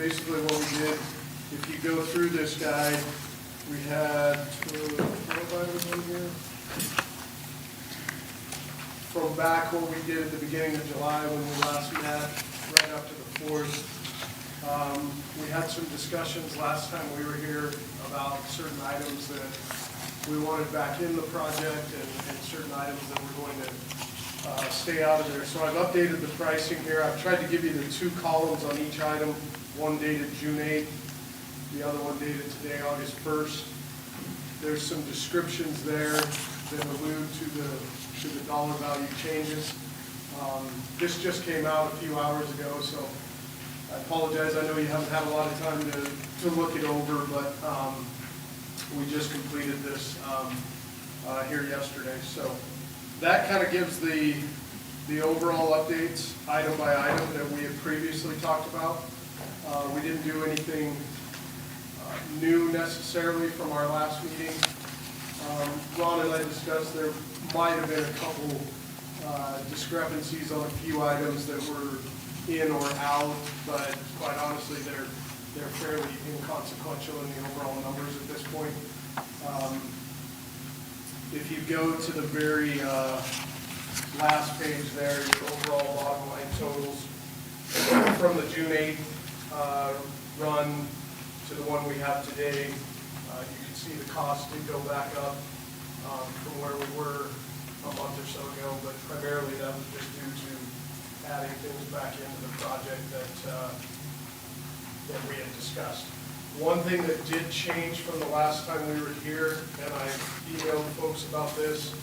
basically what we did, if you go through this guide, we had, what items in here? From back what we did at the beginning of July when we last met, right up to the 4th. We had some discussions last time we were here about certain items that we wanted back in the project and certain items that were going to stay out of there. So I've updated the pricing here. I've tried to give you the 2 columns on each item, one dated June 8th, the other one dated today, August 1st. There's some descriptions there that allude to the dollar value changes. This just came out a few hours ago, so I apologize. I know you haven't had a lot of time to look it over, but we just completed this here yesterday. So that kind of gives the overall updates item by item that we had previously talked about. We didn't do anything new necessarily from our last meeting. Ron and I discussed there might have been a couple discrepancies on a few items that were in or out, but quite honestly, they're fairly inconsequential in the overall numbers at this point. If you go to the very last page there, your overall bottom line totals from the June 8th run to the one we have today, you can see the cost did go back up from where we were a month or so ago, but primarily that was just due to adding things back into the project that we had discussed. One thing that did change from the last time we were here, and I emailed folks about this,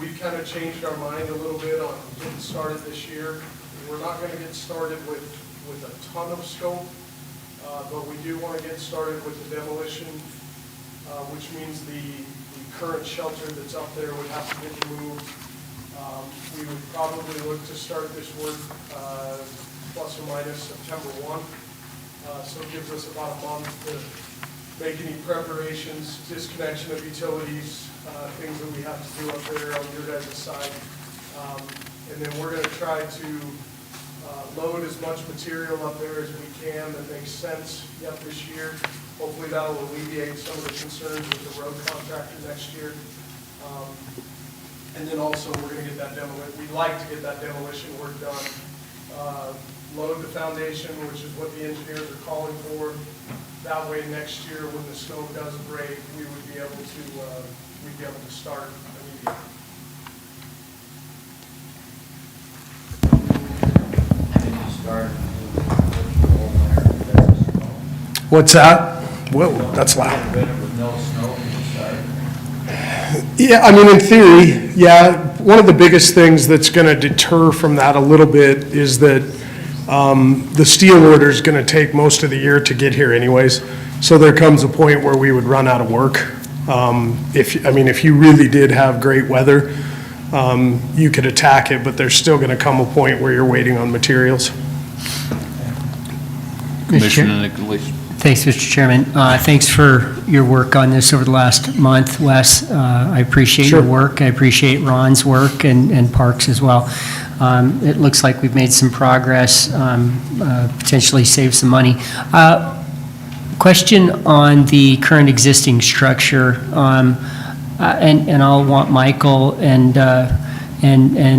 we kind of changed our mind a little bit on getting started this year. We're not going to get started with a ton of scope, but we do want to get started with the demolition, which means the current shelter that's up there would have to get removed. We would probably look to start this work plus or minus September 1. So it gives us about a month to make any preparations, disconnection of utilities, things that we have to do up there on your guys' side. And then we're going to try to load as much material up there as we can that makes sense yet this year. Hopefully that will alleviate some of the concerns with the road contractor next year. And then also we're going to get that demolition. We'd like to get that demolition work done. Load the foundation, which is what the engineers are calling for. That way next year when the snow does break, we would be able to start immediately. What's that? Whoa, that's loud. Yeah, I mean, in theory, yeah. One of the biggest things that's going to deter from that a little bit is that the steel order is going to take most of the year to get here anyways. So there comes a point where we would run out of work. If you really did have great weather, you could attack it, but there's still going to come a point where you're waiting on materials. Commissioner Nicholas. Thanks, Mr. Chairman. Thanks for your work on this over the last month, Wes. I appreciate Sure. your work. I appreciate Ron's work and Parks as well. It looks like we've made some progress, potentially saved some money. Question on the current existing structure, and I'll want Michael and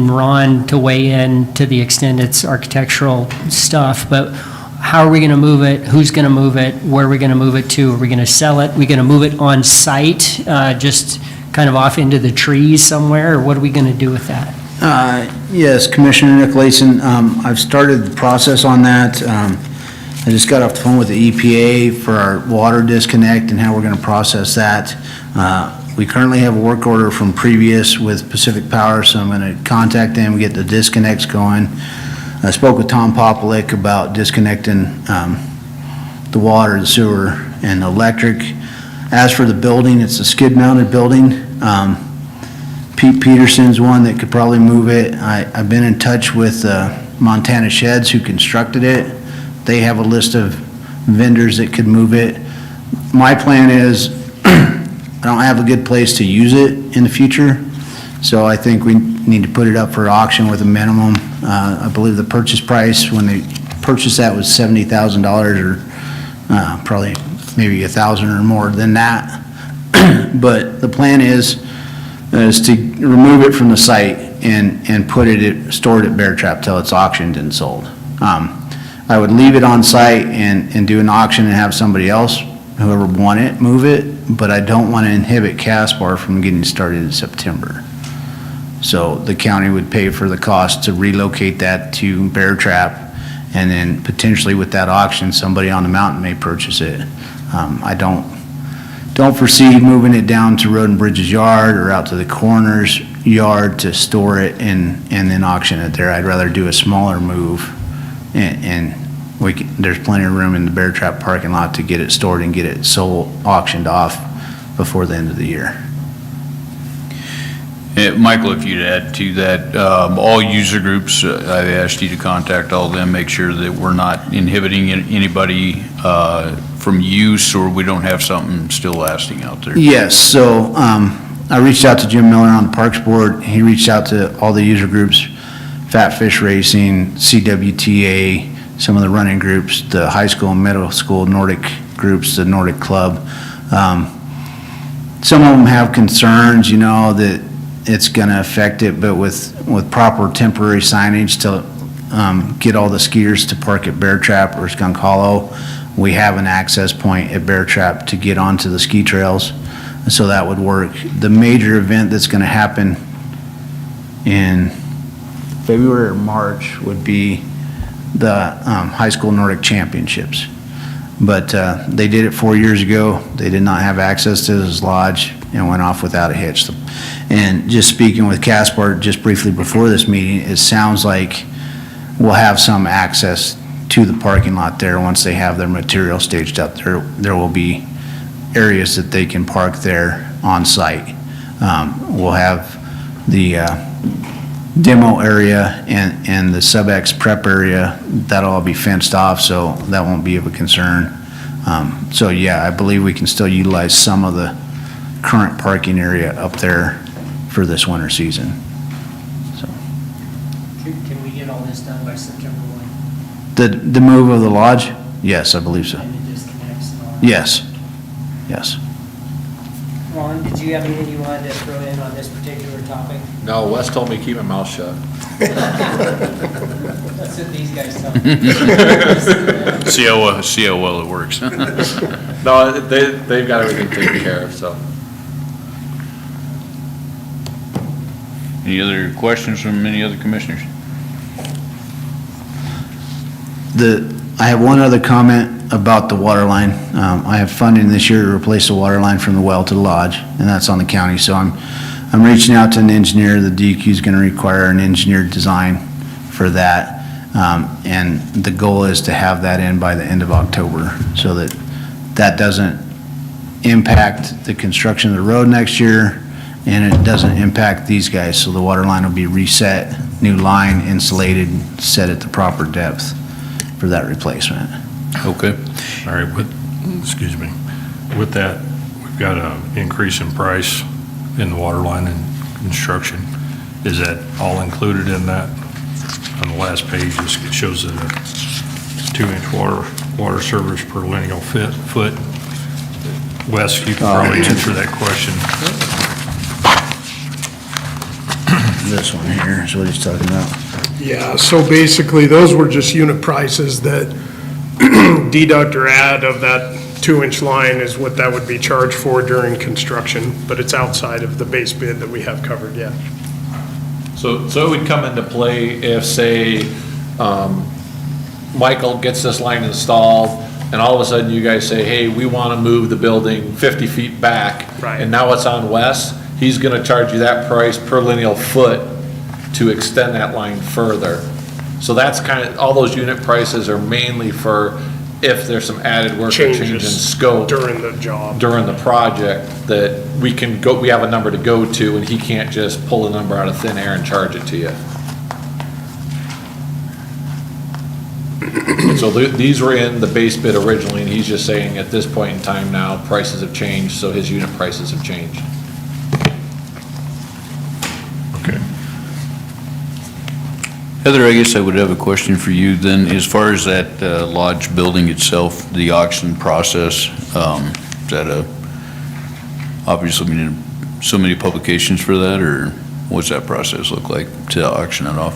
Ron to weigh in to the extent it's architectural stuff, but how are we going to move it? Who's going to move it? Where are we going to move it to? Are we going to sell it? Are we going to move it on site, just kind of off into the trees somewhere, or what are we going to do with that? Yes, Commissioner Nicolason, I've started the process on that. I just got off the phone with the EPA for our water disconnect and how we're going to process that. We currently have a work order from previous with Pacific Power, so I'm going to contact them, get the disconnects going. I spoke with Tom Popolick about disconnecting the water, the sewer, and the electric. As for the building, it's a skid-mounted building. Pete Peterson's one that could probably move it. I've been in touch with Montana Sheds who constructed it. They have a list of vendors that could move it. My plan is I don't have a good place to use it in the future, so I think we need to put it up for auction with a minimum. I believe the purchase price when they purchased that was $70,000 or probably maybe 1,000 or more than that. But the plan is to remove it from the site and put it, store it at Bear Trap till it's auctioned and sold. I would leave it on site and do an auction and have somebody else, whoever want it, move it, but I don't want to inhibit Caspar from getting started in September. So the county would pay for the cost to relocate that to Bear Trap, and then potentially with that auction, somebody on the mountain may purchase it. I don't foresee moving it down to Road and Bridge's yard or out to the coroner's yard to store it and then auction it there. I'd rather do a smaller move, and there's plenty of room in the Bear Trap parking lot to get it stored and get it sold, auctioned off before the end of the year. Michael, if you'd add to that, all user groups, I've asked you to contact all of them, make sure that we're not inhibiting anybody from use, or we don't have something still lasting out there. Yes, so I reached out to Jim Miller on the Parks Board. He reached out to all the user groups, Fat Fish Racing, CWTA, some of the running groups, the high school and middle school Nordic groups, the Nordic Club. Some of them have concerns, that it's going to affect it, but with proper temporary signage to get all the skiers to park at Bear Trap or Skunk Hollow, we have an access point at Bear Trap to get onto the ski trails, so that would work. The major event that's going to happen in February or March would be the High School Nordic Championships. But they did it 4 years ago. They did not have access to this lodge and went off without a hitch. And just speaking with Caspar just briefly before this meeting, it sounds like we'll have some access to the parking lot there once they have their material staged up. There will be areas that they can park there on site. We'll have the demo area and the sub-X prep area, that'll all be fenced off, so that won't be of a concern. So yeah, I believe we can still utilize some of the current parking area up there for this winter season. So Can we get all this done by September 1? the move of the lodge? Yes, I believe so. And the disconnects and all that? Yes. Ron, did you have anything you wanted to throw in on this particular topic? No, Wes told me to keep my mouth shut. That's what these guys tell me. See how well it works. No, they've got everything taken care of, so. Any other questions from any other commissioners? I have one other comment about the water line. I have funding this year to replace the water line from the well to the lodge, and that's on the county. So I'm reaching out to an engineer. The DEQ is going to require an engineered design for that. And the goal is to have that in by the end of October so that doesn't impact the construction of the road next year, and it doesn't impact these guys. So the water line will be reset, new line, insulated, set at the proper depth for that replacement. Okay. All right, excuse me, with that, we've got an increase in price in the water line and construction. Is that all included in that? On the last page, it shows that a 2-inch water service per lineal foot. Wes, you can probably answer that question. This one here is what he's talking about. Yeah, so basically, those were just unit prices that deduct or add of that 2-inch line is what that would be charged for during construction, but it's outside of the base bid that we have covered yet. So it would come into play if, say, Michael gets this line installed, and all of a sudden you guys say, hey, we want to move the building 50 feet back. Right. And now it's on Wes, he's going to charge you that price per lineal foot to extend that line further. So that's kind of, all those unit prices are mainly for if there's some added work or change in Changes scope during the job. during the project, that we can go, we have a number to go to, and he can't just pull a number out of thin air and charge it to you. And so these were in the base bid originally, and he's just saying at this point in time now, prices have changed, so his unit prices have changed. Okay. Heather, I guess I would have a question for you then. As far as that lodge building itself, the auction process, is that obviously we need so many publications for that, or what's that process look like to auction it off?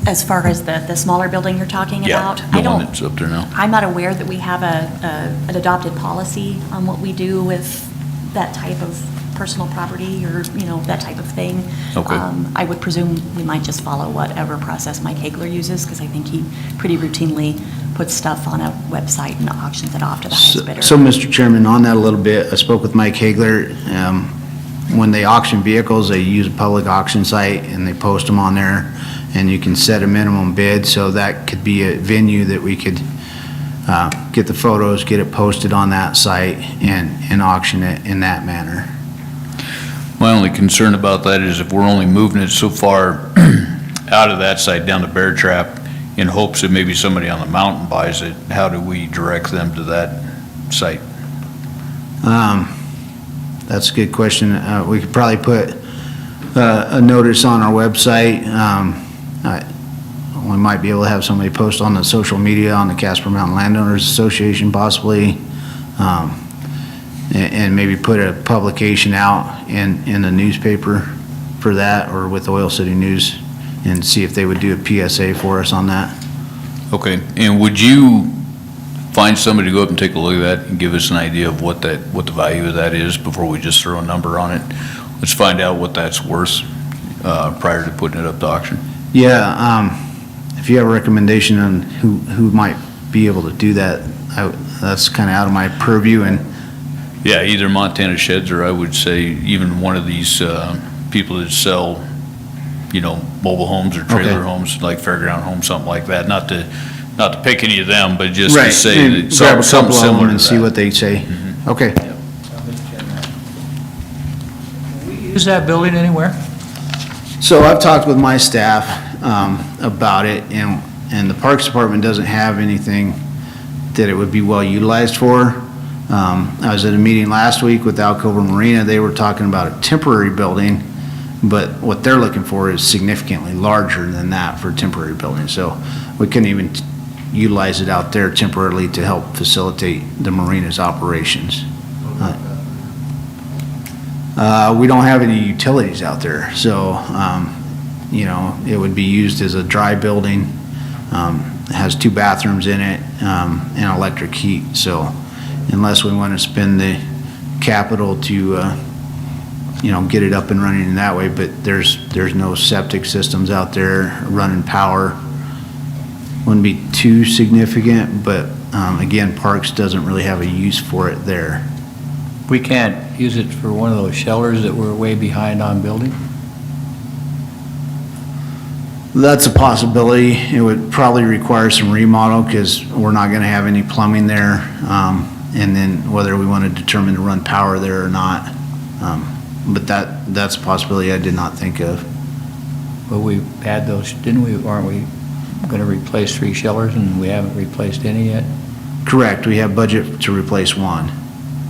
As far as the smaller building you're talking about? Yeah, the one that's up there now. I'm not aware that we have an adopted policy on what we do with that type of personal property or, that type of thing. Okay. I would presume we might just follow whatever process Mike Hagler uses, because I think he pretty routinely puts stuff on a website and auctions it off to the highest bidder. So, Mr. Chairman, on that a little bit, I spoke with Mike Hagler. When they auction vehicles, they use a public auction site and they post them on there, and you can set a minimum bid, so that could be a venue that we could get the photos, get it posted on that site, and auction it in that manner. My only concern about that is if we're only moving it so far out of that site down to Bear Trap in hopes that maybe somebody on the mountain buys it, how do we direct them to that site? That's a good question. We could probably put a notice on our website. We might be able to have somebody post on the social media on the Casper Mountain Landowners Association possibly, and maybe put a publication out in the newspaper for that, or with Oil City News, and see if they would do a PSA for us on that. Okay, and would you find somebody to go up and take a look at that and give us an idea of what the value of that is before we just throw a number on it? Let's find out what that's worth prior to putting it up to auction. Yeah, if you have a recommendation on who might be able to do that, that's kind of out of my purview. And Yeah, either Montana Sheds, or I would say even one of these people that sell, mobile homes or trailer Okay. homes, like Fairground Homes, something like that. Not to pick any of them, but just to Right, say and that grab a something couple of them similar to and see that. what they say. Okay. Use that building anywhere? So I've talked with my staff about it, and the Parks Department doesn't have anything that it would be well utilized for. I was at a meeting last week with Alcova Marina. They were talking about a temporary building, but what they're looking for is significantly larger than that for a temporary building. So we couldn't even utilize it out there temporarily to help facilitate the marina's operations. We don't have any utilities out there, so, it would be used as a dry building. It has 2 bathrooms in it, and electric heat, so unless we want to spend the capital to, get it up and running in that way, but there's no septic systems out there running power. Wouldn't be too significant, but, again, Parks doesn't really have a use for it there. We can't use it for one of those shelters that we're way behind on building? That's a possibility. It would probably require some remodel because we're not going to have any plumbing there. And then whether we want to determine to run power there or not. But that's a possibility I did not think of. But we had those, didn't we, aren't we going to replace 3 shelters and we haven't replaced any yet? Correct. We have budget to replace 1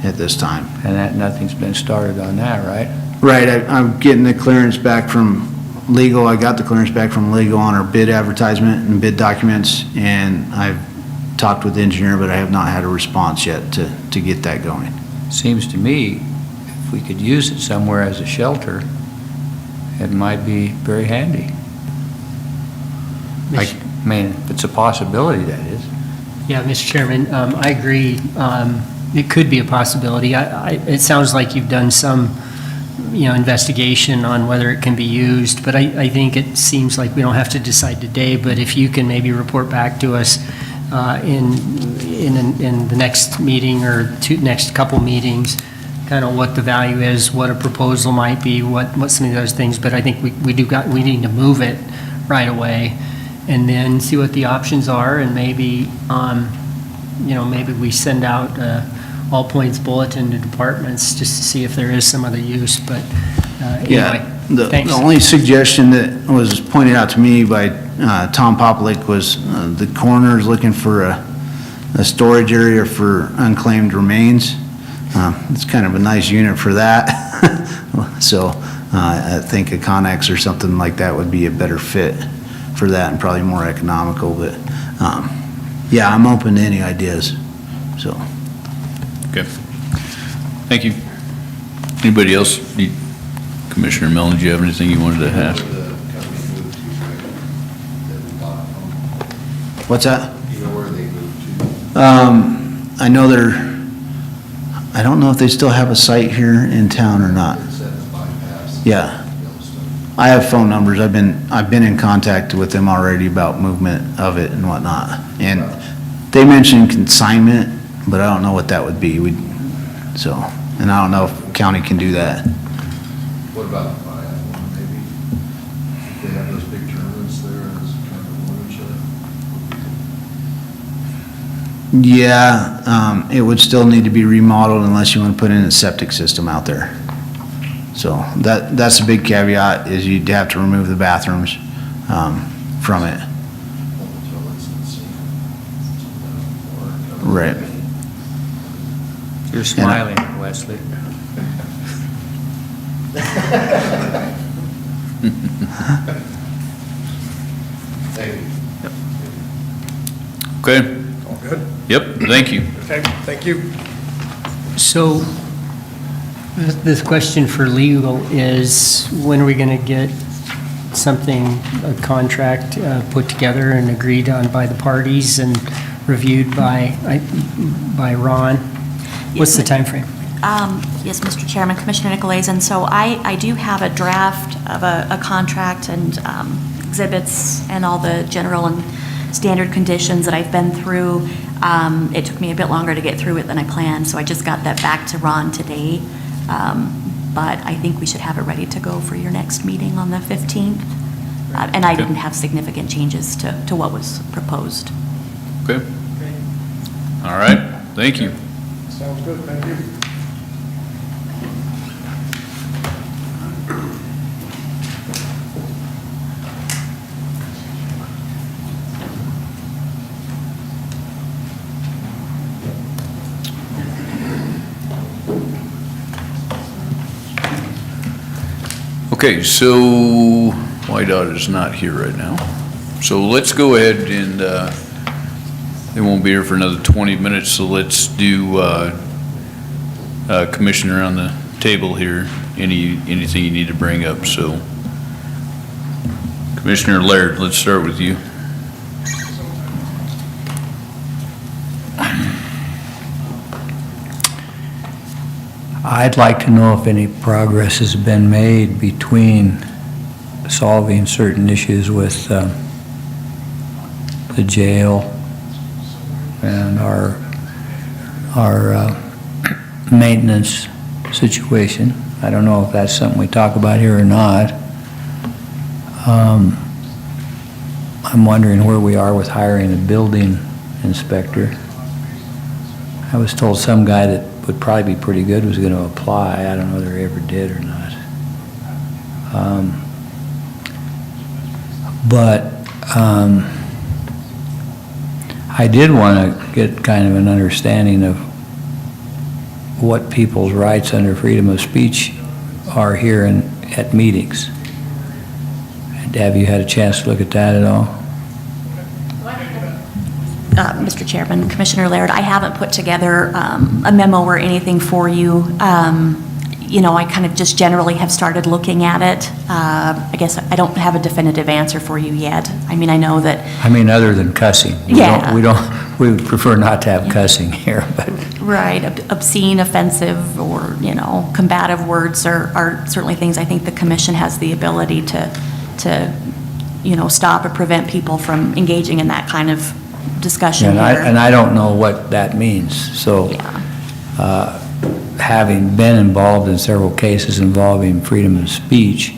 at this time. And nothing's been started on that, right? Right. I'm getting the clearance back from legal. I got the clearance back from legal on our bid advertisement and bid documents. And I've talked with the engineer, but I have not had a response yet to get that going. Seems to me, if we could use it somewhere as a shelter, it might be very handy. I mean, if it's a possibility, that is. Yeah, Mr. Chairman, I agree. It could be a possibility. It sounds like you've done some, investigation on whether it can be used, but I think it seems like we don't have to decide today, but if you can maybe report back to us in the next meeting or next couple meetings, kind of what the value is, what a proposal might be, what some of those things, but I think we need to move it right away and then see what the options are, and maybe, maybe we send out all points bulletin to departments just to see if there is some other use, but anyway, thanks. The only suggestion that was pointed out to me by Tom Popolick was the coroner's looking for a storage area for unclaimed remains. It's kind of a nice unit for that. So I think a Connex or something like that would be a better fit for that and probably more economical, but, yeah, I'm open to any ideas, so. Okay. Thank you. Anybody else? Commissioner Mellon, do you have anything you wanted to ask? What's that? You know where they moved to? I know I don't know if they still have a site here in town or not. It's at the bypass. Yeah. Yellowstone. I have phone numbers. I've been in contact with them already about movement of it and whatnot. And they mentioned consignment, but I don't know what that would be. And I don't know if county can do that. What about the one, maybe? They have those big tournaments there as kind of a watershed. Yeah, it would still need to be remodeled unless you want to put in a septic system out there. So that's a big caveat, is you'd have to remove the bathrooms from it. All the toilets and sink. Right. You're smiling, Wesley. Thank you. Okay. All good? Yep, thank you. Okay, thank you. So this question for legal is, when are we going to get something, a contract put together and agreed on by the parties and reviewed by Ron? What's the timeframe? Yes, Mr. Chairman, Commissioner Nicolais, and so I do have a draft of a contract and exhibits and all the general and standard conditions that I've been through. It took me a bit longer to get through it than I planned, so I just got that back to Ron today. But I think we should have it ready to go for your next meeting on the 15th. And I didn't have significant changes to what was proposed. Okay. All right, thank you. Sounds good, thank you. Okay, so YDOT is not here right now. So let's go ahead and, they won't be here for another 20 minutes, so let's do, Commissioner on the table here, anything you need to bring up, so. Commissioner Laird, let's start with you. I'd like to know if any progress has been made between solving certain issues with the jail and our maintenance situation. I don't know if that's something we talk about here or not. I'm wondering where we are with hiring a building inspector. I was told some guy that would probably be pretty good was going to apply. I don't know whether he ever did or not. I did want to get kind of an understanding of what people's rights under freedom of speech are here at meetings. Have you had a chance to look at that at all? Mr. Chairman, Commissioner Laird, I haven't put together a memo or anything for you. You know, I kind of just generally have started looking at it. I guess I don't have a definitive answer for you yet. I mean, I know that. I mean, other than cussing. Yeah. We would prefer not to have cussing here, but. Right, obscene, offensive, or, you know, combative words are certainly things I think the commission has the ability to, you know, stop or prevent people from engaging in that kind of discussion here. And I don't know what that means, so. Yeah. Having been involved in several cases involving freedom of speech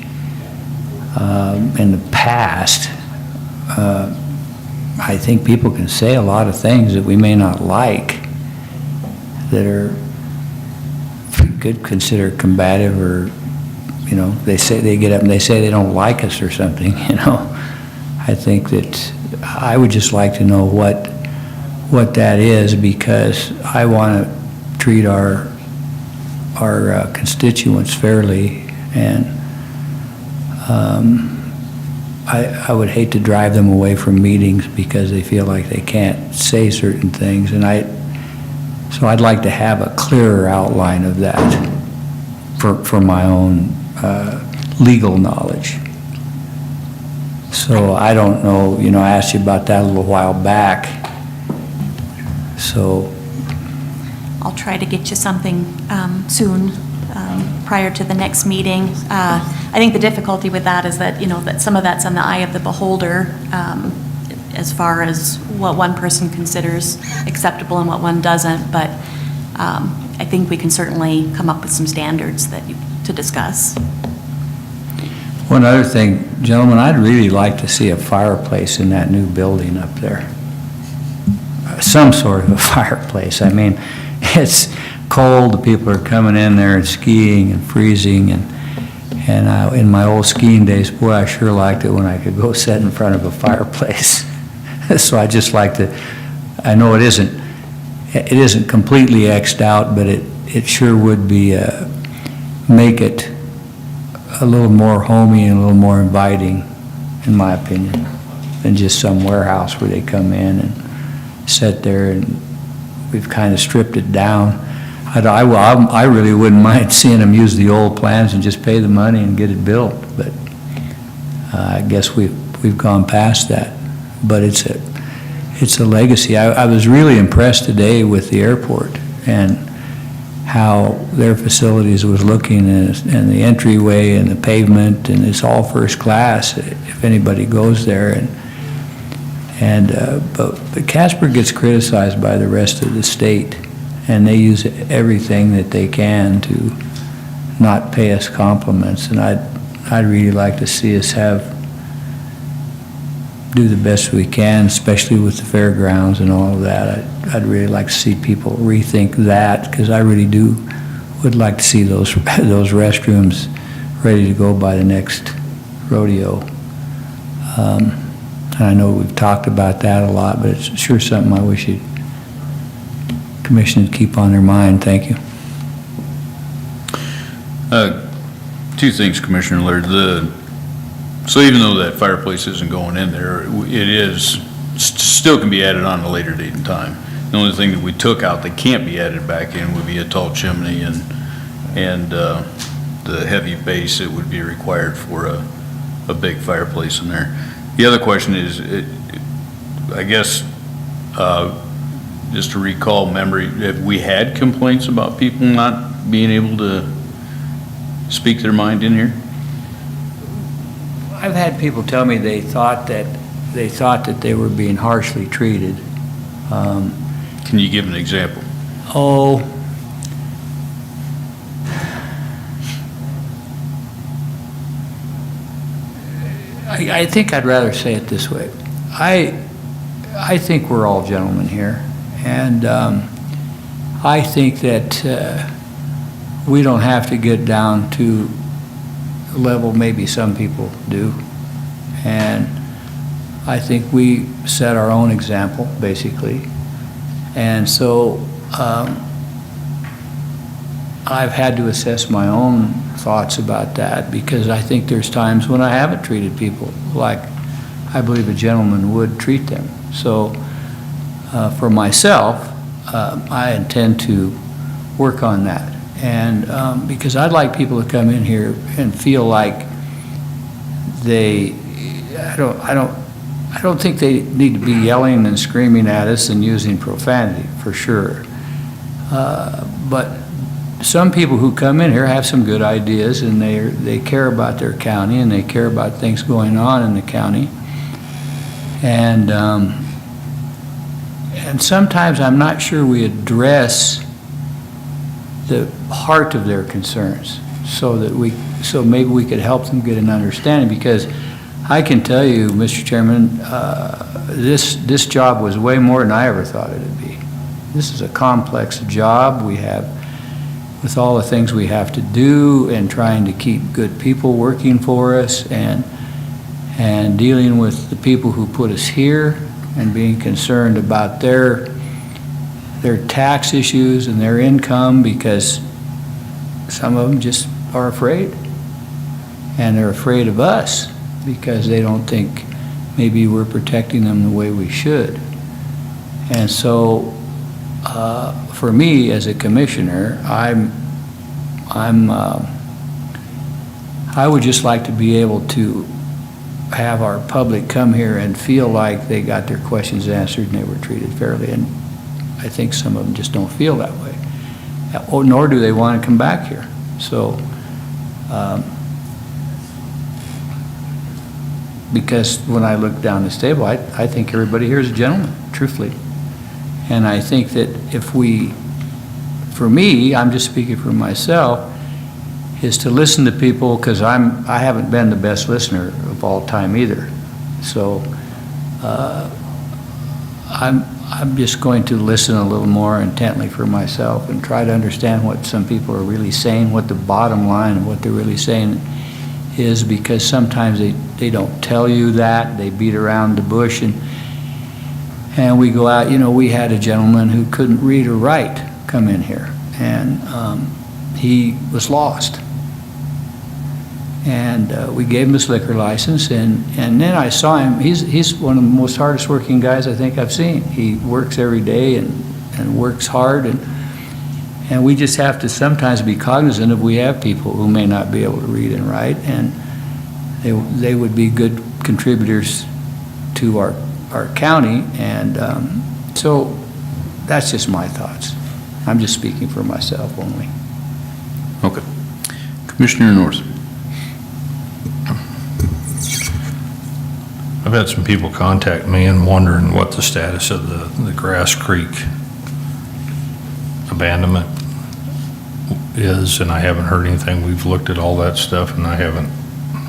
in the past, I think people can say a lot of things that we may not like that are, you could consider combative, or, you know, they get up and they say they don't like us or something, you know. I think that I would just like to know what that is, because I want to treat our constituents fairly, and I would hate to drive them away from meetings because they feel like they can't say certain things, so I'd like to have a clearer outline of that for my own legal knowledge. So I don't know, I asked you about that a little while back, so. I'll try to get you something soon, prior to the next meeting. I think the difficulty with that is that, that some of that's in the eye of the beholder, as far as what one person considers acceptable and what one doesn't, but I think we can certainly come up with some standards to discuss. One other thing, gentlemen, I'd really like to see a fireplace in that new building up there. Some sort of a fireplace. I mean, it's cold, the people are coming in there and skiing and freezing, and in my old skiing days, boy, I sure liked it when I could go sit in front of a fireplace. So I just like to, I know it isn't completely X'd out, but it sure would be, make it a little more homey and a little more inviting, in my opinion, than just some warehouse where they come in and sit there, and we've kind of stripped it down. I really wouldn't mind seeing them use the old plans and just pay the money and get it built, but I guess we've gone past that. But it's a legacy. I was really impressed today with the airport and how their facilities was looking, and the entryway and the pavement, and it's all first class if anybody goes there. But Casper gets criticized by the rest of the state, and they use everything that they can to not pay us compliments. And I'd really like to see us do the best we can, especially with the fairgrounds and all of that. I'd really like to see people rethink that, because I really would like to see those restrooms ready to go by the next rodeo. And I know we've talked about that a lot, but it's sure something I wish the Commission would keep on their mind. Thank you. Two things, Commissioner Laird. So even though that fireplace isn't going in there, still can be added on at a later date and time. The only thing that we took out that can't be added back in would be a tall chimney and the heavy base that would be required for a big fireplace in there. The other question is, I guess, just to recall memory, have we had complaints about people not being able to speak their mind in here? I've had people tell me they thought that they were being harshly treated. Can you give an example? I think I'd rather say it this way. I think we're all gentlemen here, and I think that we don't have to get down to the level maybe some people do, and I think we set our own example, basically. And so I've had to assess my own thoughts about that, because I think there's times when I haven't treated people like I believe a gentleman would treat them. So for myself, I intend to work on that. And because I'd like people to come in here and feel like I don't think they need to be yelling and screaming at us and using profanity, for sure. But some people who come in here have some good ideas, and they care about their county, and they care about things going on in the county. And sometimes I'm not sure we address the heart of their concerns, so maybe we could help them get an understanding. Because I can tell you, Mr. Chairman, this job was way more than I ever thought it would be. This is a complex job. We have, with all the things we have to do, and trying to keep good people working for us, and dealing with the people who put us here, and being concerned about their tax issues and their income, because some of them just are afraid. And they're afraid of us because they don't think maybe we're protecting them the way we should. And so, for me, as a commissioner, I would just like to be able to have our public come here and feel like they got their questions answered and they were treated fairly. And I think some of them just don't feel that way, nor do they want to come back here. So, because when I look down this table, I think everybody here is a gentleman, truthfully. And I think that if we, for me, I'm just speaking for myself, is to listen to people, because I haven't been the best listener of all time either. So I'm just going to listen a little more intently for myself and try to understand what some people are really saying, what the bottom line of what they're really saying is, because sometimes they don't tell you that, they beat around the bush, and we go out, we had a gentleman who couldn't read or write come in here, and he was lost. And we gave him his liquor license, and then I saw him, he's one of the most hardest working guys I think I've seen. He works every day and works hard, and we just have to sometimes be cognizant of we have people who may not be able to read and write, and they would be good contributors to our county, and so that's just my thoughts. I'm just speaking for myself only. Okay. Commissioner North. I've had some people contact me and wondering what the status of the Grass Creek abandonment is, and I haven't heard anything. We've looked at all that stuff, and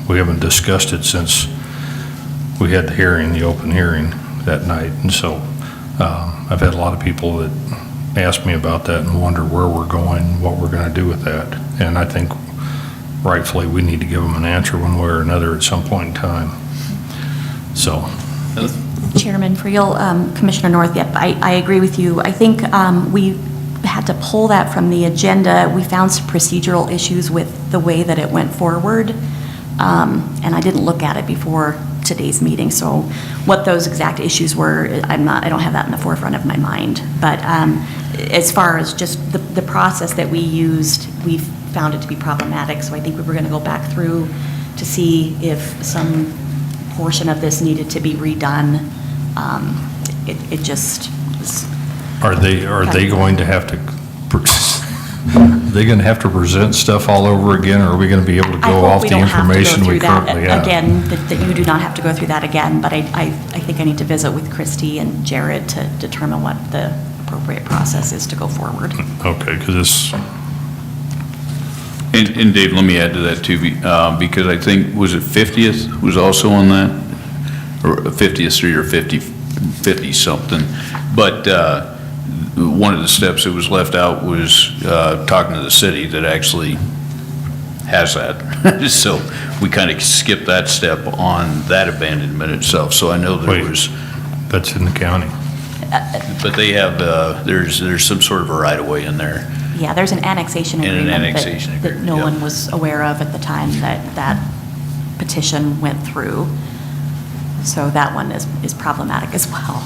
we haven't discussed it since we had the open hearing that night. And so I've had a lot of people that ask me about that and wonder where we're going, what we're going to do with that. And I think rightfully we need to give them an answer one way or another at some point in time. So. Chairman, for you, Commissioner North, yep, I agree with you. I think we had to pull that from the agenda. We found some procedural issues with the way that it went forward, and I didn't look at it before today's meeting. So what those exact issues were, I don't have that in the forefront of my mind. But as far as just the process that we used, we found it to be problematic. So I think we were going to go back through to see if some portion of this needed to be redone. It just was. Are they going to have to, are they going to have to present stuff all over again, or are we going to be able to go off the information we currently have? Again, that you do not have to go through that again, but I think I need to visit with Christy and Jared to determine what the appropriate process is to go forward. Okay, because it's. And Dave, let me add to that too, because I think, was it 50th was also on that? Or 50th Street or 50 something. But one of the steps that was left out was talking to the city that actually has that. So we kind of skipped that step on that abandonment itself. So I know there was. That's in the county. But they have, there's some sort of a right-of-way in there. Yeah, there's an annexation And an agreement annexation that agreement, no yep. one was aware of at the time that petition went through. So that one is problematic as well.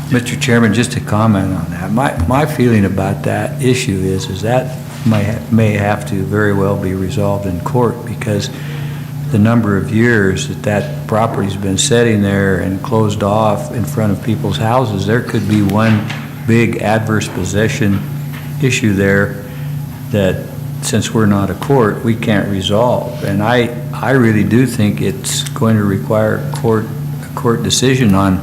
Mr. Chairman, just to comment on that, my feeling about that issue is that may have to very well be resolved in court, because the number of years that property's been sitting there and closed off in front of people's houses, there could be one big adverse possession issue there that, since we're not a court, we can't resolve. And I really do think it's going to require a court decision on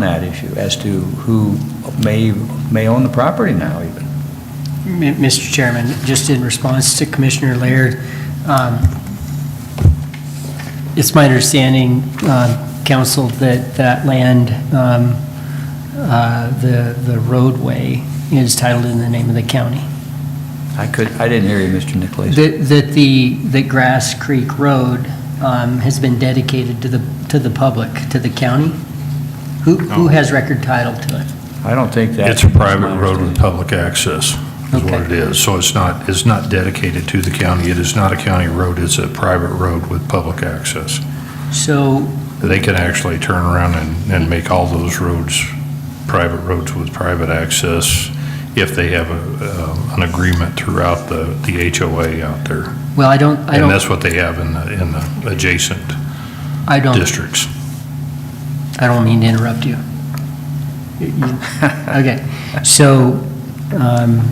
that issue as to who may own the property now even. Mr. Chairman, just in response to Commissioner Laird, it's my understanding, Council, that land, the roadway is titled in the name of the county. I didn't hear you, Mr. Nicholas. That Grass Creek Road has been dedicated to the public, to the county. Who has record title to it? I don't think that's. It's a private road with public access. is what Okay. it is. So it's not dedicated to the county. It is not a county road. It's a private road with public access. So, They can actually turn around and make all those roads private roads with private access if they have an agreement throughout the HOA out there. well, I don't, And that's what they have in the adjacent districts. I don't mean to interrupt you. Okay, so,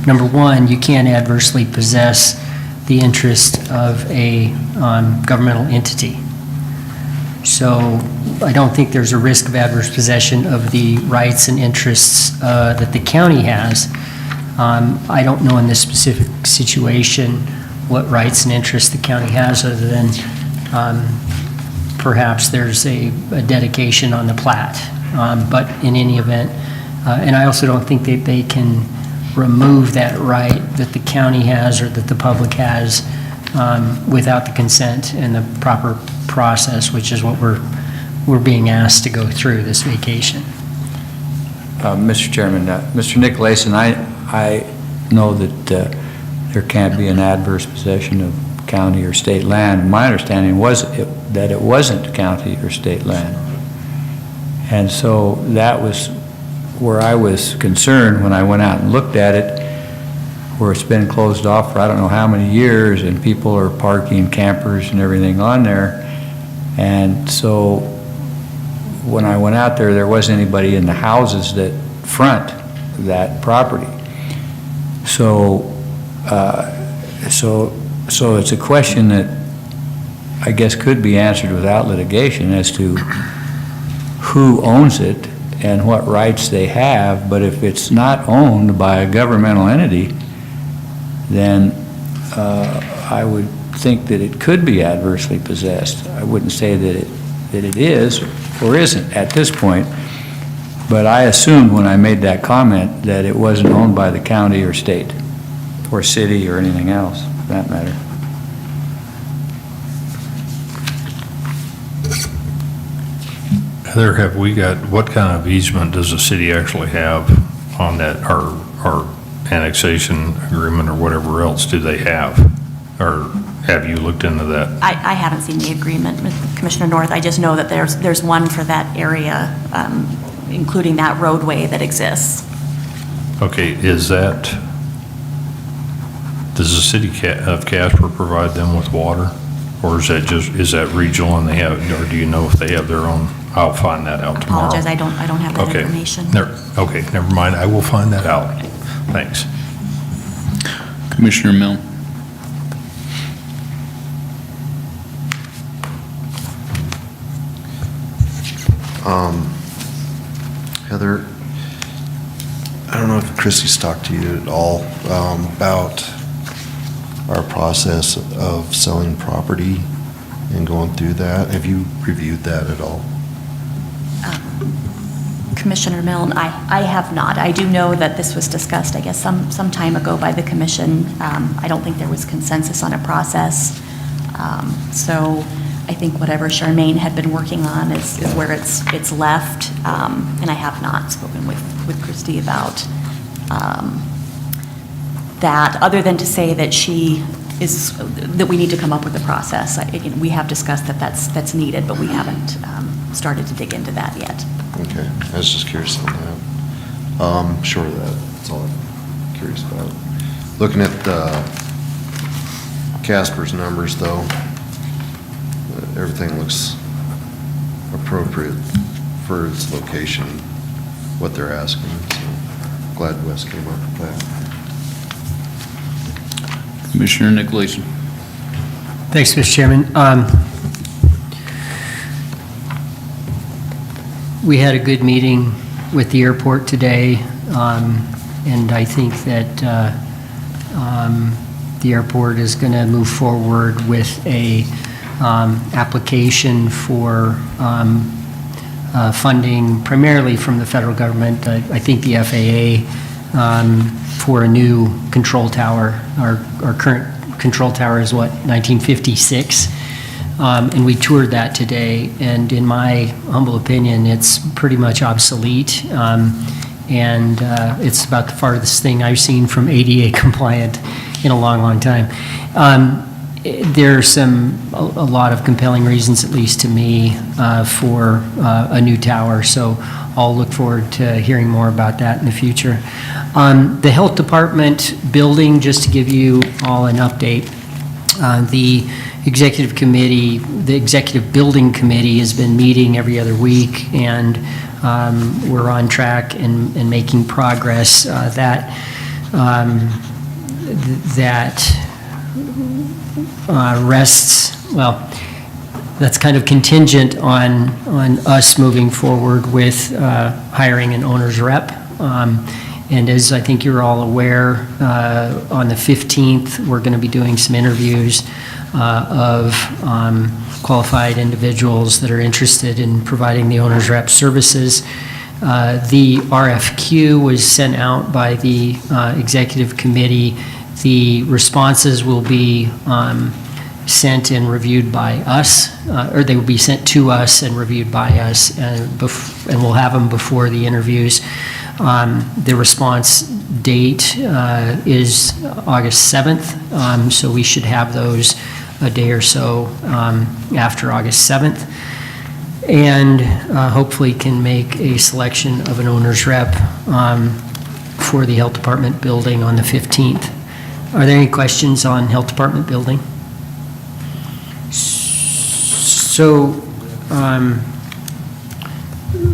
number one, you can't adversely possess the interest of a governmental entity. So I don't think there's a risk of adverse possession of the rights and interests that the county has. I don't know in this specific situation what rights and interests the county has, other than perhaps there's a dedication on the plat. But in any event, and I also don't think that they can remove that right that the county has or that the public has without the consent and the proper process, which is what we're being asked to go through this vacation. Mr. Chairman, Mr. Nicolason, I know that there can't be an adverse possession of county or state land. My understanding was that it wasn't county or state land. And so that was where I was concerned when I went out and looked at it, where it's been closed off for I don't know how many years, and people are parking campers and everything on there. And so when I went out there, there wasn't anybody in the houses that front that property. So, so it's a question that I guess could be answered without litigation as to who owns it and what rights they have. But if it's not owned by a governmental entity, then I would think that it could be adversely possessed. I wouldn't say that it is or isn't at this point, but I assumed when I made that comment that it wasn't owned by the county or state or city or anything else, for that matter. Heather, have we got, what kind of easement does the city actually have on that, our annexation agreement or whatever else do they have? Or have you looked into that? I haven't seen the agreement with Commissioner North. I just know that there's one for that area, including that roadway that exists. Okay, does the city of Casper provide them with water? Or is that regional and they have, or do you know if they have their own? I'll find that out tomorrow. Apologize, I don't have that Okay. information. Okay, never mind, I will find that out. Thanks. Commissioner Milne? Heather, I don't know if Christie's talked to you at all about our process of selling property and going through that. Have you reviewed that at all? Commissioner Milne, I have not. I do know that this was discussed, I guess, some time ago by the commission. I don't think there was consensus on a process. So I think whatever Charmaine had been working on is where it's left. And I have not spoken with Christie about that, other than to say that that we need to come up with a process. We have discussed that that's needed, but we haven't started to dig into that yet. Okay, I was just curious on that. Short of that, that's all I'm curious about. Looking at Casper's numbers, though, everything looks appropriate for its location, what they're asking, so glad Wes came up with that. Commissioner Nicolason? Thanks, Mr. Chairman. We had a good meeting with the airport today, and I think that the airport is going to move forward with a application for funding primarily from the federal government. I think the FAA for a new control tower. Our current control tower is what, 1956? And we toured that today, and in my humble opinion, it's pretty much obsolete. and it's about the farthest thing I've seen from ADA compliant in a long, long time. There's a lot of compelling reasons, at least to me, for a new tower, so I'll look forward to hearing more about that in the future. The Health Department building, just to give you all an update, the Executive Committee, the Executive Building Committee has been meeting every other week, and we're on track and making progress. That rests, well, that's kind of contingent on us moving forward with hiring an owner's rep. And as I think you're all aware, on the 15th, we're going to be doing some interviews of qualified individuals that are interested in providing the owner's rep services. The RFQ was sent out by the Executive Committee. The responses will be sent and reviewed by us, or they will be sent to us and reviewed by us, and we'll have them before the interviews. The response date is August 7th, so we should have those a day or so after August 7th, and hopefully can make a selection of an owner's rep for the Health Department building on the 15th. Are there any questions on Health Department building? So,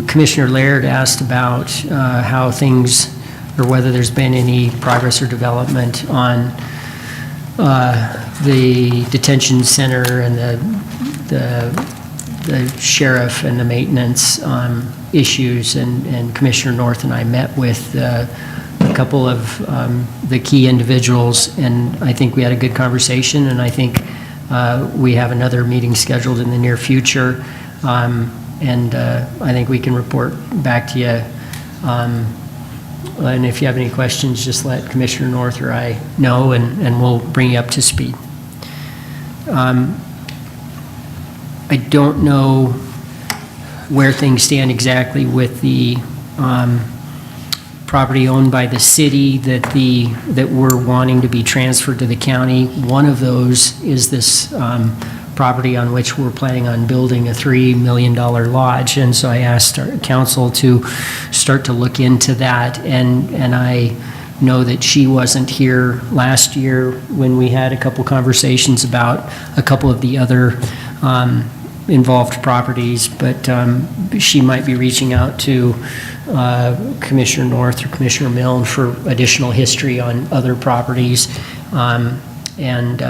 Commissioner Laird asked about how things, or whether there's been any progress or development on the detention center and the sheriff and the maintenance issues, and Commissioner North and I met with a couple of the key individuals, and I think we had a good conversation, and I think we have another meeting scheduled in the near future, and I think we can report back to you. And if you have any questions, just let Commissioner North or I know, and we'll bring you up to speed. I don't know where things stand exactly with the property owned by the city that we're wanting to be transferred to the county. One of those is this property on which we're planning on building a $3 million lodge, and so I asked our council to start to look into that, and I know that she wasn't here last year when we had a couple conversations about a couple of the other involved properties, but she might be reaching out to Commissioner North or Commissioner Milne for additional history on other properties, and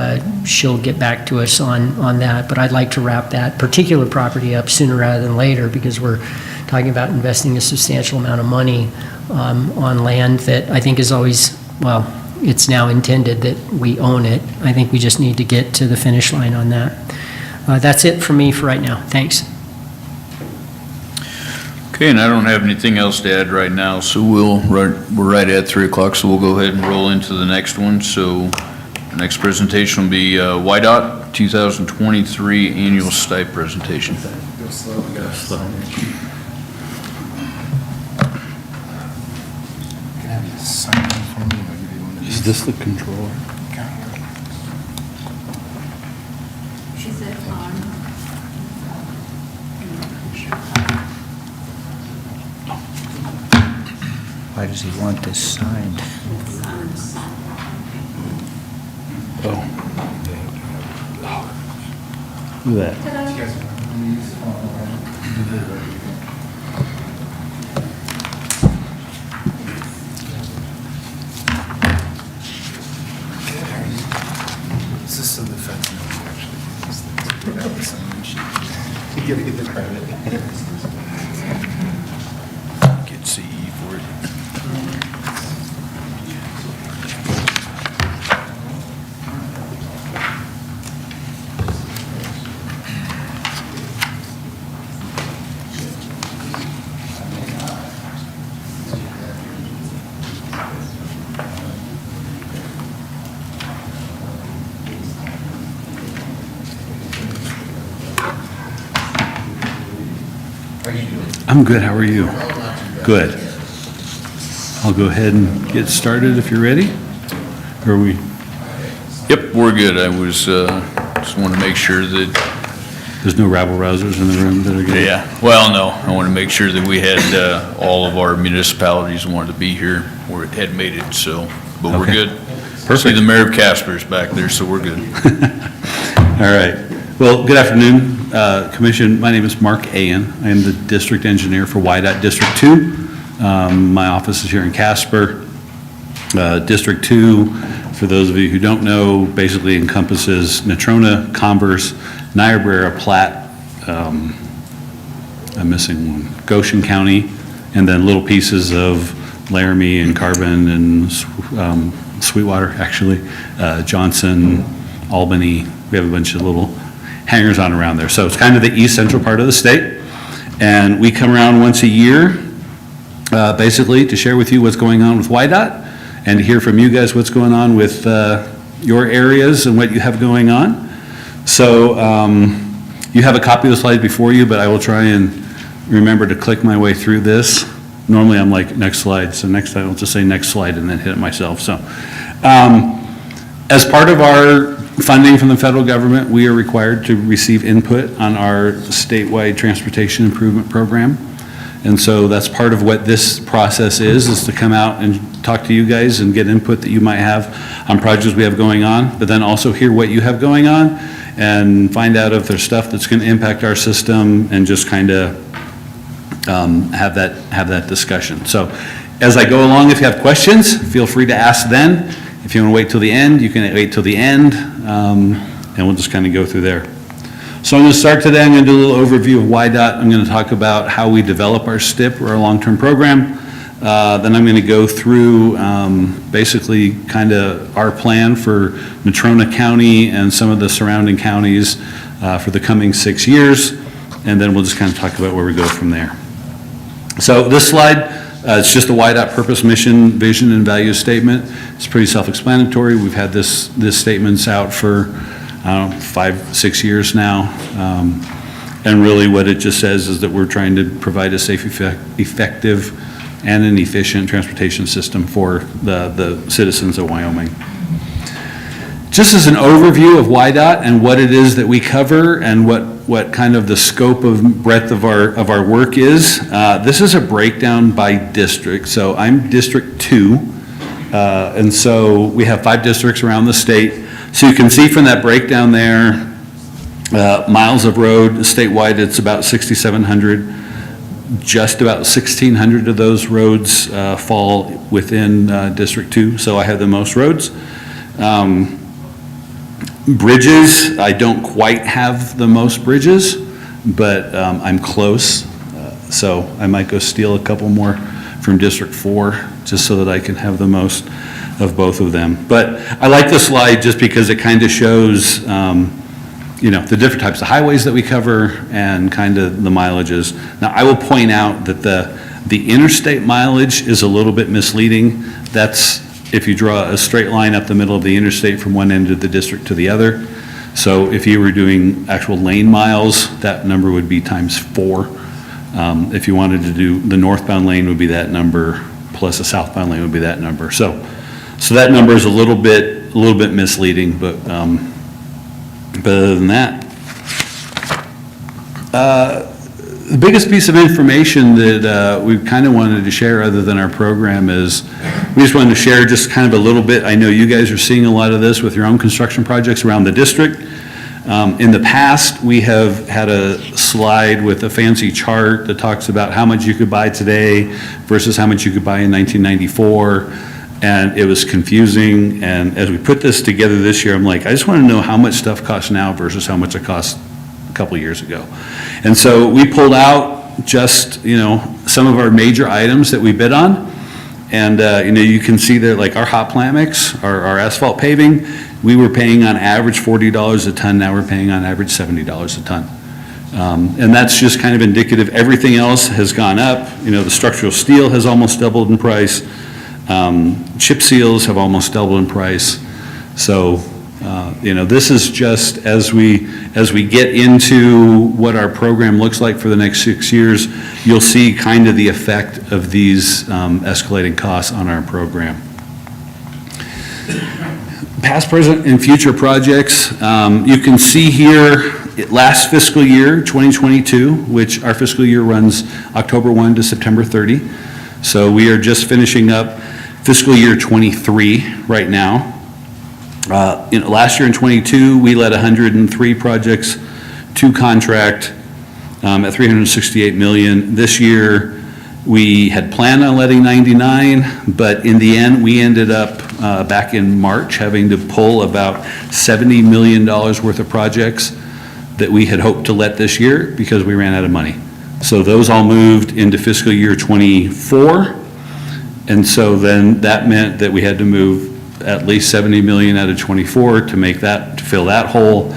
she'll get back to us on that. But I'd like to wrap that particular property up sooner rather than later, because we're talking about investing a substantial amount of money on land that I think is always, well, it's now intended that we own it. I think we just need to get to the finish line on that. That's it for me for right now. Thanks. Okay, and I don't have anything else to add right now, so we're right at 3 o'clock, so we'll go ahead and roll into the next one. So the next presentation will be YDOT 2023 Annual STIPE presentation. Go slow. Is this the controller? She said on. Why does he want this signed? Look at that. Is this so defensive, actually? You gotta get the credit. Get CE for it. I'm good, how are you? Good. I'll go ahead and get started if you're ready. Are we? Yep, we're good. I was, just want to make sure that, There's no rabble-rousers in the room that are going to? yeah, well, no, I want to make sure that we had, all of our municipalities wanted to be here, or had made it, so, but we're Okay. good. Perfect. See the mayor of Casper's back there, so we're good. All right. Well, good afternoon, Commission. My name is Mark Ayan. I am the district engineer for WYDOT District 2. My office is here in Casper. District 2, for those of you who don't know, basically encompasses Natrona, Converse, Niobrara, Platte, I'm missing one, Goshen County, and then little pieces of Laramie and Carbon and Sweetwater, actually, Johnson, Albany. We have a bunch of little hangers on around there. So it's kind of the east central part of the state. And we come around once a year, basically to share with you what's going on with WYDOT and to hear from you guys what's going on with your areas and what you have going on. So you have a copy of the slide before you, but I will try and remember to click my way through this. Normally I'm like, next slide. So next time I'll just say next slide and then hit it myself. So as part of our funding from the federal government, we are required to receive input on our statewide transportation improvement program. And so that's part of what this process is to come out and talk to you guys and get input that you might have on projects we have going on, but then also hear what you have going on and find out if there's stuff that's going to impact our system and just kind of have that discussion. So as I go along, if you have questions, feel free to ask then. If you want to wait till the end, you can wait till the end, and we'll just kind of go through there. So I'm going to start today. I'm going to do a little overview of WYDOT. I'm going to talk about how we develop our STIP, or our long-term program. Then I'm going to go through basically kind of our plan for Natrona County and some of the surrounding counties for the coming 6 years. And then we'll just kind of talk about where we go from there. So this slide, it's just a WYDOT purpose, mission, vision, and value statement. It's pretty self-explanatory. We've had this statements out for, I don't know, 5-6 years now. And really what it just says is that we're trying to provide a safe, effective, and an efficient transportation system for the citizens of Wyoming. Just as an overview of WYDOT and what it is that we cover and what kind of the scope of breadth of our work is, this is a breakdown by district. So I'm District 2, and so we have 5 districts around the state. So you can see from that breakdown there, miles of road statewide, it's about 6,700. Just about 1,600 of those roads fall within District 2, so I have the most roads. Bridges, I don't quite have the most bridges, but I'm close. So I might go steal a couple more from District 4, just so that I can have the most of both of them. But I like this slide just because it kind of shows you know, the different types of highways that we cover and kind of the mileages. Now, I will point out that the interstate mileage is a little bit misleading. That's if you draw a straight line up the middle of the interstate from one end of the district to the other. So if you were doing actual lane miles, that number would be times 4. If you wanted to do the northbound lane would be that number, plus the southbound lane would be that number. So that number is a little bit misleading, but other than that, the biggest piece of information that we kind of wanted to share other than our program is we just wanted to share just kind of a little bit. I know you guys are seeing a lot of this with your own construction projects around the district. In the past, we have had a slide with a fancy chart that talks about how much you could buy today versus how much you could buy in 1994. And it was confusing, and as we put this together this year, I'm like, I just want to know how much stuff costs now versus how much it cost a couple of years ago. And so we pulled out just, you know, some of our major items that we bid on, and, you know, you can see there, like our hot plant mix, our asphalt paving, we were paying on average $40 a ton, now we're paying on average $70 a ton. And that's just kind of indicative. Everything else has gone up. You know, the structural steel has almost doubled in price. Chip seals have almost doubled in price. So This is just as we get into what our program looks like for the next 6 years, you'll see kind of the effect of these escalating costs on our program. Past, present, and future projects. You can see here, last fiscal year, 2022, which our fiscal year runs October 1 to September 30. So we are just finishing up fiscal year 23 right now. Last year in 22, we led 103 projects to contract at $368 million. This year, we had planned on letting 99, but in the end, we ended up back in March having to pull about $70 million worth of projects that we had hoped to let this year because we ran out of money. So those all moved into fiscal year 24. And so then that meant that we had to move at least 70 million out of 24 to make that, to fill that hole,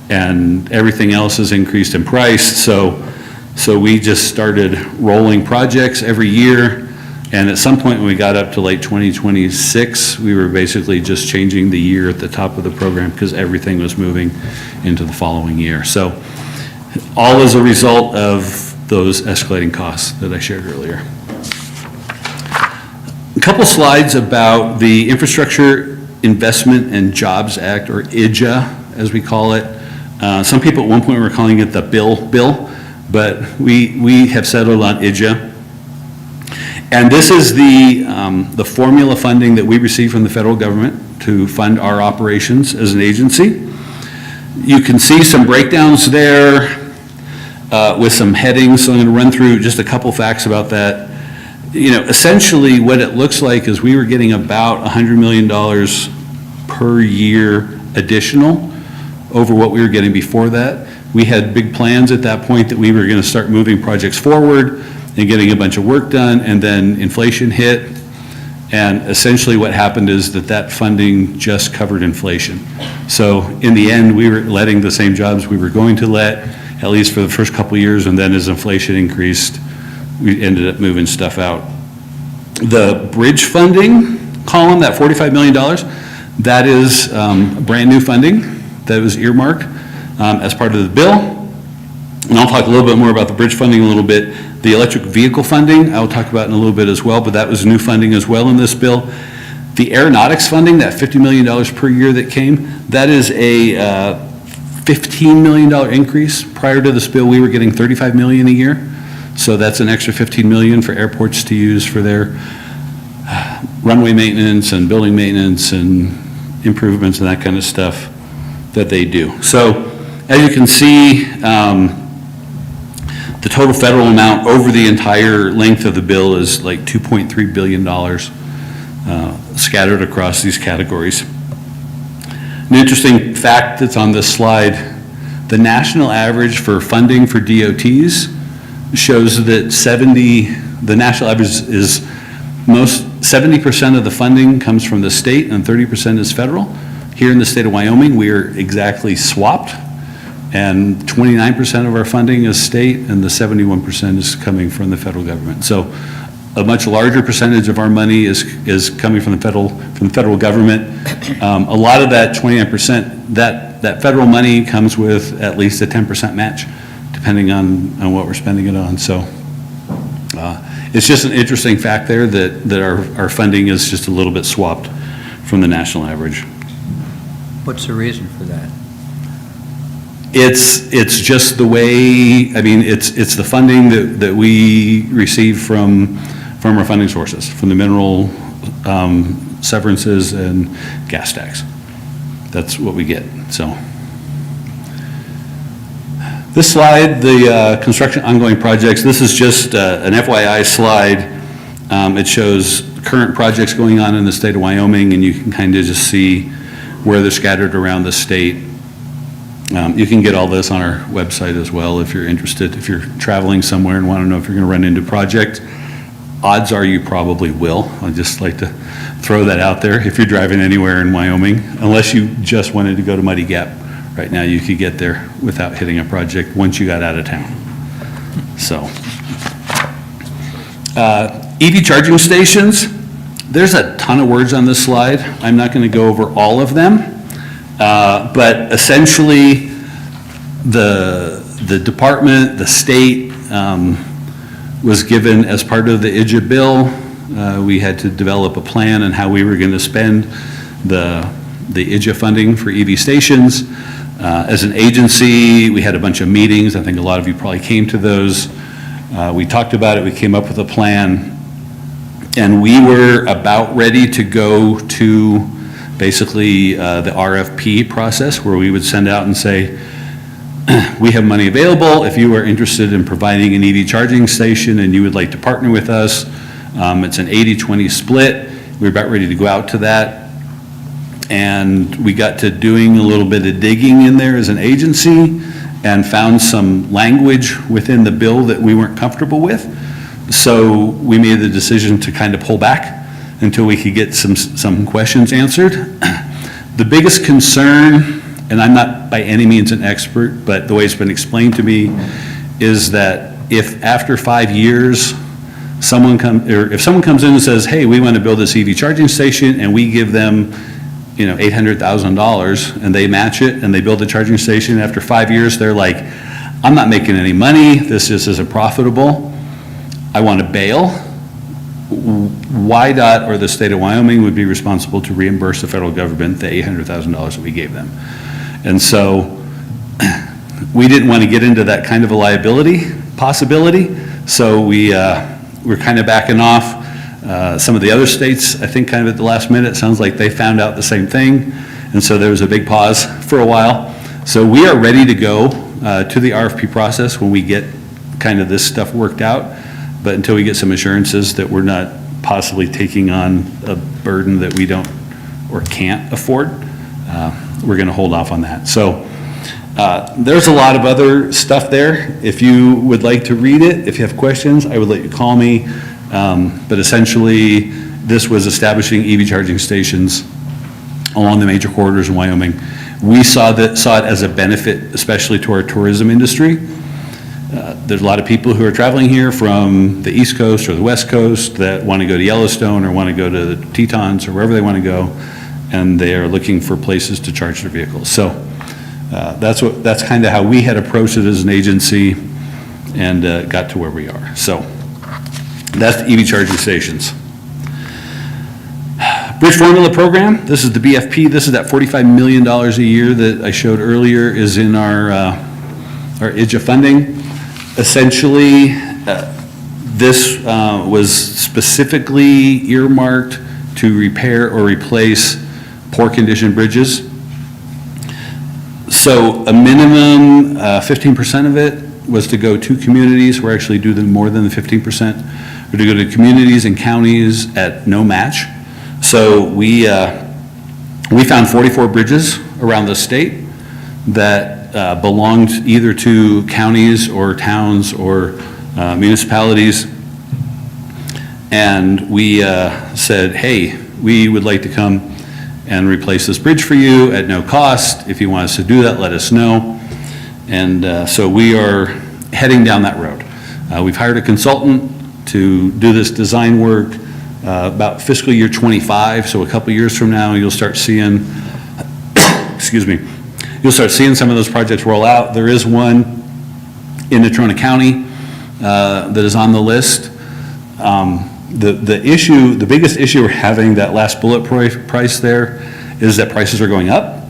and everything else has increased in price. So we just started rolling projects every year, and at some point when we got up to late 2026, we were basically just changing the year at the top of the program because everything was moving into the following year. So all as a result of those escalating costs that I shared earlier. A couple slides about the Infrastructure Investment and Jobs Act, or IJA, as we call it. Some people at one point were calling it the bill, but we have settled on IJA. And this is the formula funding that we receive from the federal government to fund our operations as an agency. You can see some breakdowns there with some headings, so I'm going to run through just a couple facts about that. Essentially what it looks like is we were getting about $100 million per year additional over what we were getting before that. We had big plans at that point that we were going to start moving projects forward and getting a bunch of work done, and then inflation hit. And essentially what happened is that funding just covered inflation. So in the end, we were letting the same jobs we were going to let, at least for the first couple of years, and then as inflation increased, we ended up moving stuff out. The bridge funding column, that $45 million, that is brand new funding that was earmarked as part of the bill. And I'll talk a little bit more about the bridge funding in a little bit. The electric vehicle funding, I'll talk about in a little bit as well, but that was new funding as well in this bill. The aeronautics funding, that $50 million per year that came, that is a $15 million increase. Prior to this bill, we were getting $35 million a year. So that's an extra $15 million for airports to use for their runway maintenance and building maintenance and improvements and that kind of stuff that they do. So as you can see, the total federal amount over the entire length of the bill is like $2.3 billion scattered across these categories. An interesting fact that's on this slide, the national average for funding for DOTs shows that the national average is 70% of the funding comes from the state and 30% is federal. Here in the state of Wyoming, we are exactly swapped, and 29% of our funding is state and the 71% is coming from the federal government. So a much larger percentage of our money is coming from the federal government. A lot of that 29%, that federal money comes with at least a 10% match, depending on what we're spending it on. So it's just an interesting fact there that our funding is just a little bit swapped from the national average. What's the reason for that? It's just the way, it's the funding that we receive from our funding sources, from the mineral severances and gas tax. That's what we get, so. This slide, the construction ongoing projects, this is just an FYI slide. It shows current projects going on in the state of Wyoming, and you can kind of just see where they're scattered around the state. You can get all this on our website as well if you're interested. If you're traveling somewhere and want to know if you're going to run into a project, odds are you probably will. I'd just like to throw that out there if you're driving anywhere in Wyoming, unless you just wanted to go to Muddy Gap. Right now, you could get there without hitting a project once you got out of town. So, EV charging stations, there's a ton of words on this slide. I'm not going to go over all of them. But essentially, the department, the state, was given, as part of the IJA bill, we had to develop a plan on how we were going to spend the IJA funding for EV stations. As an agency, we had a bunch of meetings. I think a lot of you probably came to those. We talked about it, we came up with a plan, and we were about ready to go to basically the RFP process, where we would send out and say, we have money available. If you are interested in providing an EV charging station and you would like to partner with us, it's an 80-20 split. We were about ready to go out to that. And we got to doing a little bit of digging in there as an agency and found some language within the bill that we weren't comfortable with. So we made the decision to kind of pull back until we could get some questions answered. The biggest concern, and I'm not by any means an expert, but the way it's been explained to me, is that if after 5 years, if someone comes in and says, hey, we want to build this EV charging station, and we give them, $800,000, and they match it, and they build a charging station, after 5 years, they're like, I'm not making any money, this just isn't profitable, I want to bail, WYDOT or the state of Wyoming would be responsible to reimburse the federal government the $800,000 that we gave them. And so we didn't want to get into that kind of a liability possibility, so we're kind of backing off. Some of the other states, I think kind of at the last minute, sounds like they found out the same thing, and so there was a big pause for a while. So we are ready to go to the RFP process when we get kind of this stuff worked out, but until we get some assurances that we're not possibly taking on a burden that we don't or can't afford, we're going to hold off on that. So there's a lot of other stuff there. If you would like to read it, if you have questions, I would let you call me. But essentially, this was establishing EV charging stations along the major corridors in Wyoming. We saw it as a benefit, especially to our tourism industry. There's a lot of people who are traveling here from the East Coast or the West Coast that want to go to Yellowstone or want to go to the Tetons or wherever they want to go, and they are looking for places to charge their vehicles. So that's kind of how we had approached it as an agency and got to where we are. So that's the EV charging stations. Bridge Formula Program, this is the BFP. This is that $45 million a year that I showed earlier is in our IJA funding. Essentially, this was specifically earmarked to repair or replace poor condition bridges. So a minimum 15% of it was to go to communities. We're actually doing more than the 15%. We're to go to communities and counties at no match. So we found 44 bridges around the state that belonged either to counties or towns or municipalities. And we said, hey, we would like to come and replace this bridge for you at no cost. If you want us to do that, let us know. And so we are heading down that road. We've hired a consultant to do this design work about fiscal year 25, so a couple years from now, you'll start seeing, excuse me, you'll start seeing some of those projects roll out. There is one in Natrona County that is on the list. The biggest issue we're having, that last bullet price there, is that prices are going up.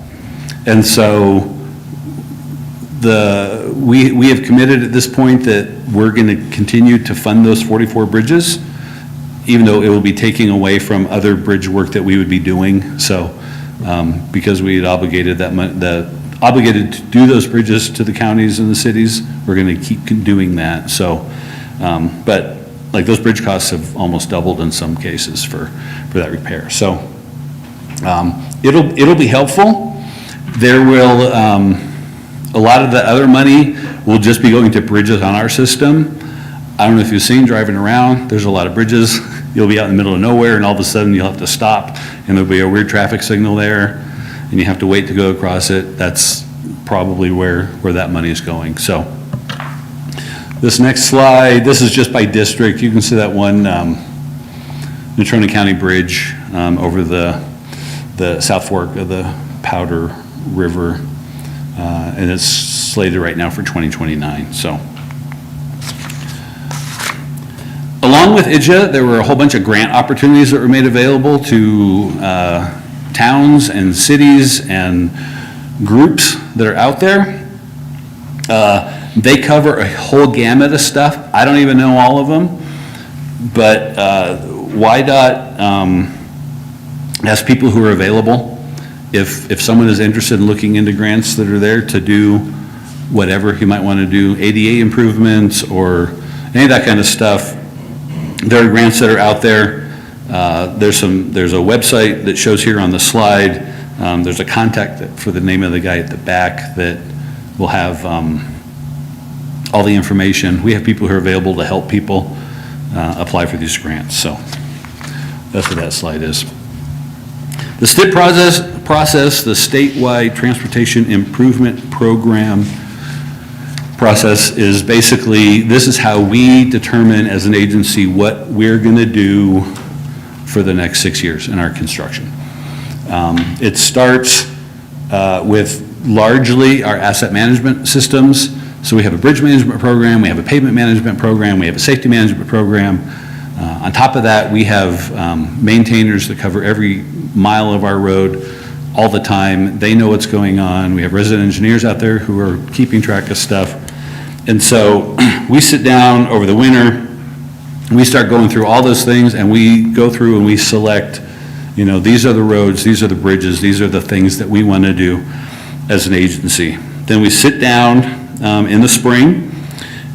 And so we have committed at this point that we're going to continue to fund those 44 bridges, even though it will be taking away from other bridge work that we would be doing. So because we had obligated obligated to do those bridges to the counties and the cities, we're going to keep doing that. So, but like those bridge costs have almost doubled in some cases for that repair. So it'll be helpful. There will, a lot of the other money will just be going to bridges on our system. I don't know if you've seen driving around, there's a lot of bridges. You'll be out in the middle of nowhere and all of a sudden you'll have to stop and there'll be a weird traffic signal there and you have to wait to go across it. That's probably where that money is going. So this next slide, this is just by district. You can see that one Natrona County Bridge over the South Fork of the Powder River, and it's slated right now for 2029, so. Along with IDGA, there were a whole bunch of grant opportunities that were made available to towns and cities and groups that are out there. They cover a whole gamut of stuff. I don't even know all of them, but YDOT has people who are available. If someone is interested in looking into grants that are there to do whatever you might want to do, ADA improvements or any of that kind of stuff, there are grants that are out there. There's a website that shows here on the slide. There's a contact for the name of the guy at the back that will have all the information. We have people who are available to help people apply for these grants. So that's what that slide is. The STIP process, the Statewide Transportation Improvement Program process, is basically, this is how we determine as an agency what we're going to do for the next 6 years in our construction. It starts with largely our asset management systems. So we have a bridge management program, we have a pavement management program, we have a safety management program. On top of that, we have maintainers that cover every mile of our road all the time. They know what's going on. We have resident engineers out there who are keeping track of stuff. And so we sit down over the winter, we start going through all those things, and we go through and we select, these are the roads, these are the bridges, these are the things that we want to do as an agency. Then we sit down in the spring,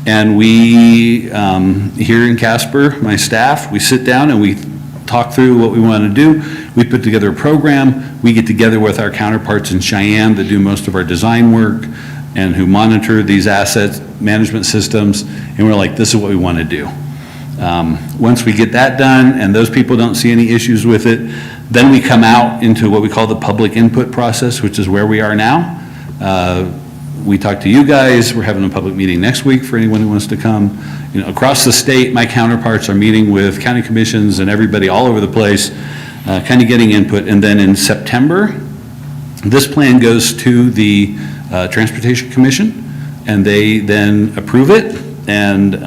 and we, here in Casper, my staff, we sit down and we talk through what we want to do. We put together a program. We get together with our counterparts in Cheyenne that do most of our design work and who monitor these asset management systems, and we're like, this is what we want to do. Once we get that done and those people don't see any issues with it, then we come out into what we call the public input process, which is where we are now. We talk to you guys. We're having a public meeting next week for anyone who wants to come. Across the state, my counterparts are meeting with county commissions and everybody all over the place, kind of getting input. And then in September, this plan goes to the Transportation Commission, and they then approve it. And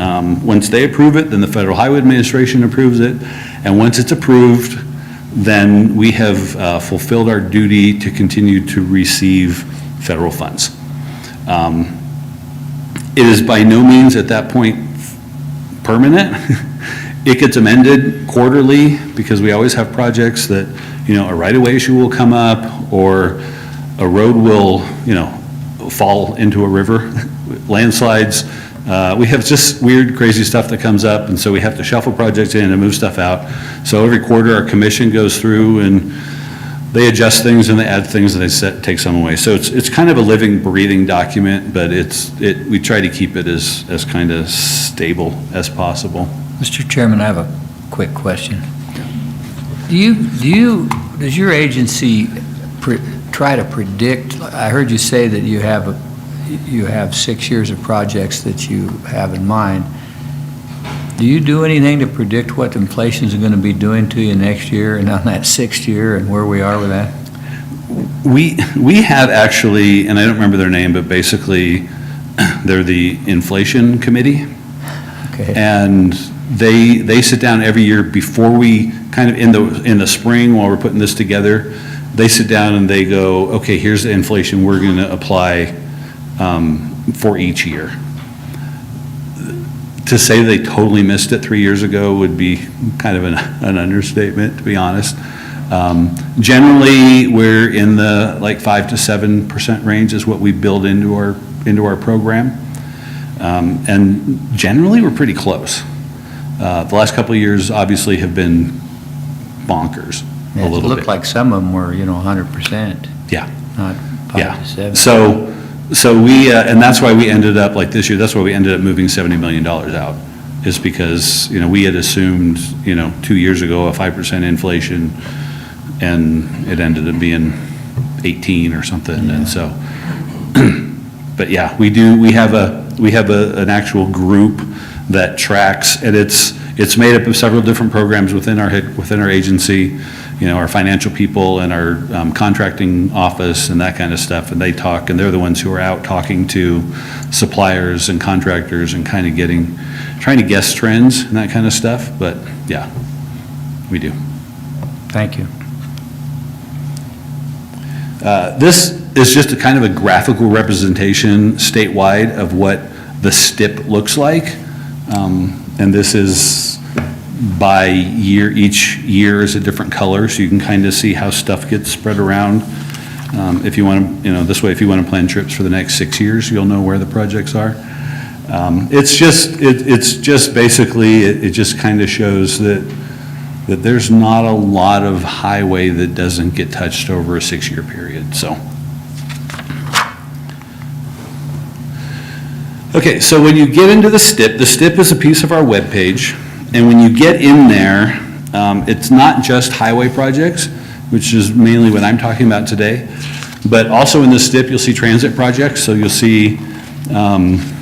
once they approve it, then the Federal Highway Administration approves it. And once it's approved, then we have fulfilled our duty to continue to receive federal funds. It is by no means at that point permanent. It gets amended quarterly because we always have projects that, a right-of-way issue will come up or a road will, fall into a river, landslides. We have just weird, crazy stuff that comes up, and so we have to shuffle projects in and move stuff out. So every quarter, our commission goes through and they adjust things and they add things and they take some away. So it's kind of a living, breathing document, but we try to keep it as kind of stable as possible. Mr. Chairman, I have a quick question. Does your agency try to predict? I heard you say that you have 6 years of projects that you have in mind. Do you do anything to predict what inflation is going to be doing to you next year and on that 6th year and where we are with that? We have actually, and I don't remember their name, but basically they're the inflation committee. Okay. And they sit down every year before we kind of in the spring while we're putting this together, they sit down and they go, okay, here's the inflation we're going to apply for each year. To say they totally missed it 3 years ago would be kind of an understatement, to be honest. Generally, we're in the 5 to 7% range is what we build into our program. And generally, we're pretty close. The last couple of years obviously have been bonkers a little bit. It looked like some of them were, 100%. Yeah. Not 5 to 7. So we, and that's why we ended up, like this year, that's why we ended up moving $70 million out, is because, we had assumed, 2 years ago, a 5% inflation, and it ended up being 18 or something, and so, but yeah, we have an actual group that tracks, and it's It's made up of several different programs within our agency, our financial people and our contracting office and that kind of stuff, and they talk, and they're the ones who are out talking to suppliers and contractors and kind of trying to guess trends and that kind of stuff, but yeah, we do. Thank you. This is just a kind of a graphical representation statewide of what the STIP looks like. And this is by year, each year is a different color, so you can kind of see how stuff gets spread around. If you want to, this way, if you want to plan trips for the next 6 years, you'll know where the projects are. It's just basically, it just kind of shows that there's not a lot of highway that doesn't get touched over a 6-year period, so. Okay, so when you get into the STIP is a piece of our webpage, and when you get in there, it's not just highway projects, which is mainly what I'm talking about today, but also in the STIP, you'll see transit projects, so you'll see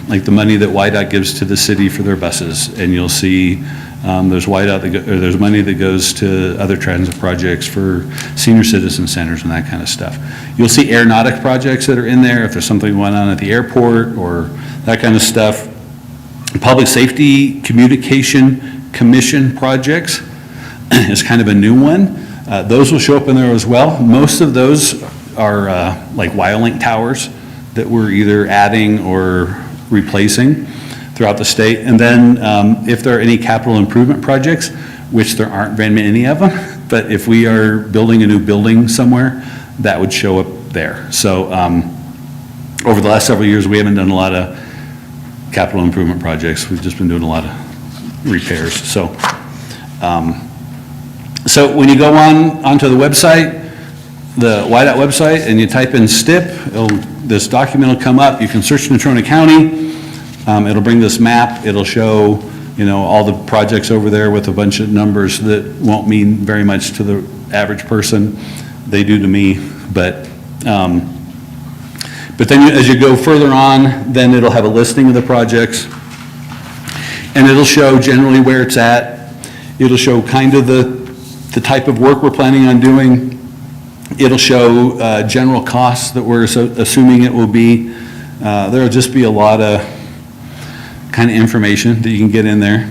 like the money that YDOT gives to the city for their buses, and you'll see there's there's money that goes to other transit projects for senior citizen centers and that kind of stuff. You'll see aeronautic projects that are in there if there's something going on at the airport or that kind of stuff. Public Safety Communication Commission projects is kind of a new one. Those will show up in there as well. Most of those are like WyoLink towers that we're either adding or replacing throughout the state. And then if there are any capital improvement projects, which there aren't very many of them, but if we are building a new building somewhere, that would show up there. So over the last several years, we haven't done a lot of capital improvement projects. We've just been doing a lot of repairs. So so when you go onto the website, the YDOT website, and you type in STIP, this document will come up. You can search Natrona County. It'll bring this map. It'll show, all the projects over there with a bunch of numbers that won't mean very much to the average person. They do to me, but then as you go further on, then it'll have a listing of the projects, and it'll show generally where it's at. It'll show kind of the type of work we're planning on doing. It'll show general costs that we're assuming it will be. There'll just be a lot of kind of information that you can get in there.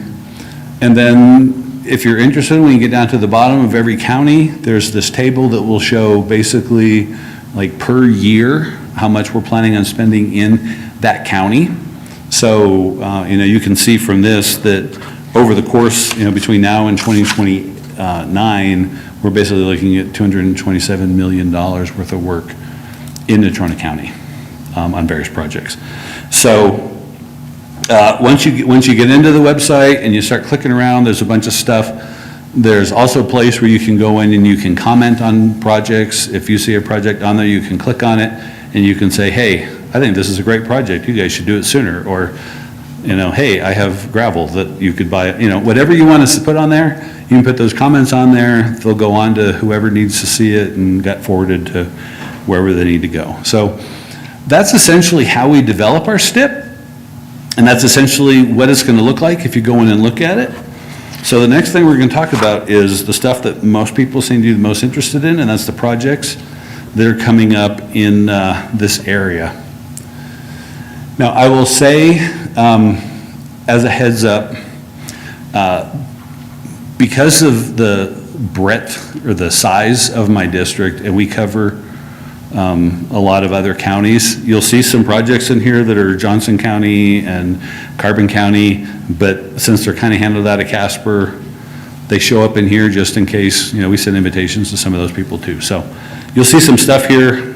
And then if you're interested, when you get down to the bottom of every county, there's this table that will show basically like per year how much we're planning on spending in that county. So, you can see from this that over the course, between now and 2029, we're basically looking at $227 million worth of work in Natrona County on various projects. So once you get into the website and you start clicking around, there's a bunch of stuff. There's also a place where you can go in and you can comment on projects. If you see a project on there, you can click on it and you can say, hey, I think this is a great project. You guys should do it sooner. Or, hey, I have gravel that you could buy. Whatever you want us to put on there, you can put those comments on there. They'll go on to whoever needs to see it and get forwarded to wherever they need to go. So that's essentially how we develop our STIP. And that's essentially what it's going to look like if you go in and look at it. So the next thing we're going to talk about is the stuff that most people seem to be the most interested in, and that's the projects that are coming up in this area. Now, I will say, as a heads up, because of the breadth or the size of my district, and we cover a lot of other counties, you'll see some projects in here that are Johnson County and Carbon County, but since they're kind of handled out of Casper, they show up in here just in case, we send invitations to some of those people too. So you'll see some stuff here,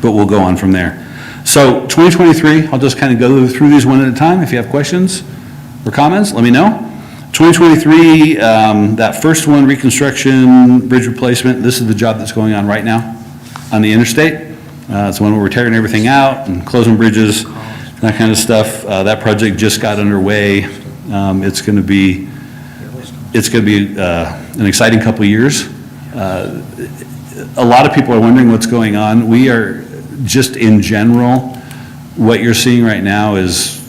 but we'll go on from there. So 2023, I'll just kind of go through these one at a time. If you have questions or comments, let me know. 2023, that first one, reconstruction, bridge replacement, this is the job that's going on right now on the interstate. It's the one where we're tearing everything out and closing bridges, that kind of stuff. That project just got underway. It's going to be an exciting couple of years. A lot of people are wondering what's going on. We are just in general, what you're seeing right now is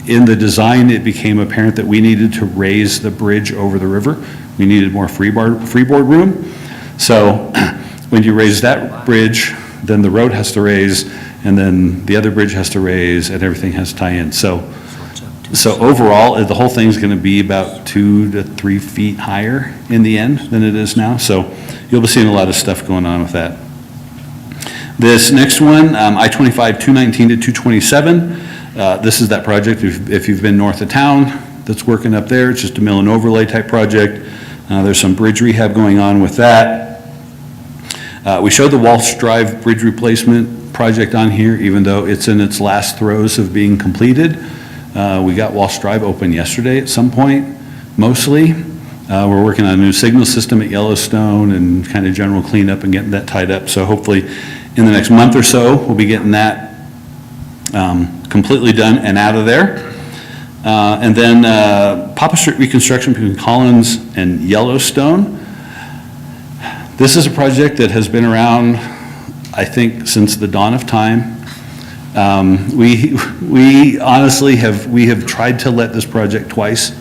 in the design, it became apparent that we needed to raise the bridge over the river. We needed more freeboard room. So when you raise that bridge, then the road has to raise, and then the other bridge has to raise, and everything has to tie in. So overall, the whole thing's gonna be about 2 to 3 feet higher in the end than it is now. So you'll be seeing a lot of stuff going on with that. This next one, I-25 219 to 227. This is that project, if you've been north of town, that's working up there. It's just a mill and overlay type project. There's some bridge rehab going on with that. We showed the Walsh Drive Bridge Replacement project on here, even though it's in its last throes of being completed. We got Walsh Drive open yesterday at some point, mostly. We're working on a new signal system at Yellowstone and kind of general cleanup and getting that tied up. So hopefully in the next month or so, we'll be getting that completely done and out of there. And then Papa Street reconstruction between Collins and Yellowstone. This is a project that has been around, I think, since the dawn of time. We honestly have tried to let this project twice,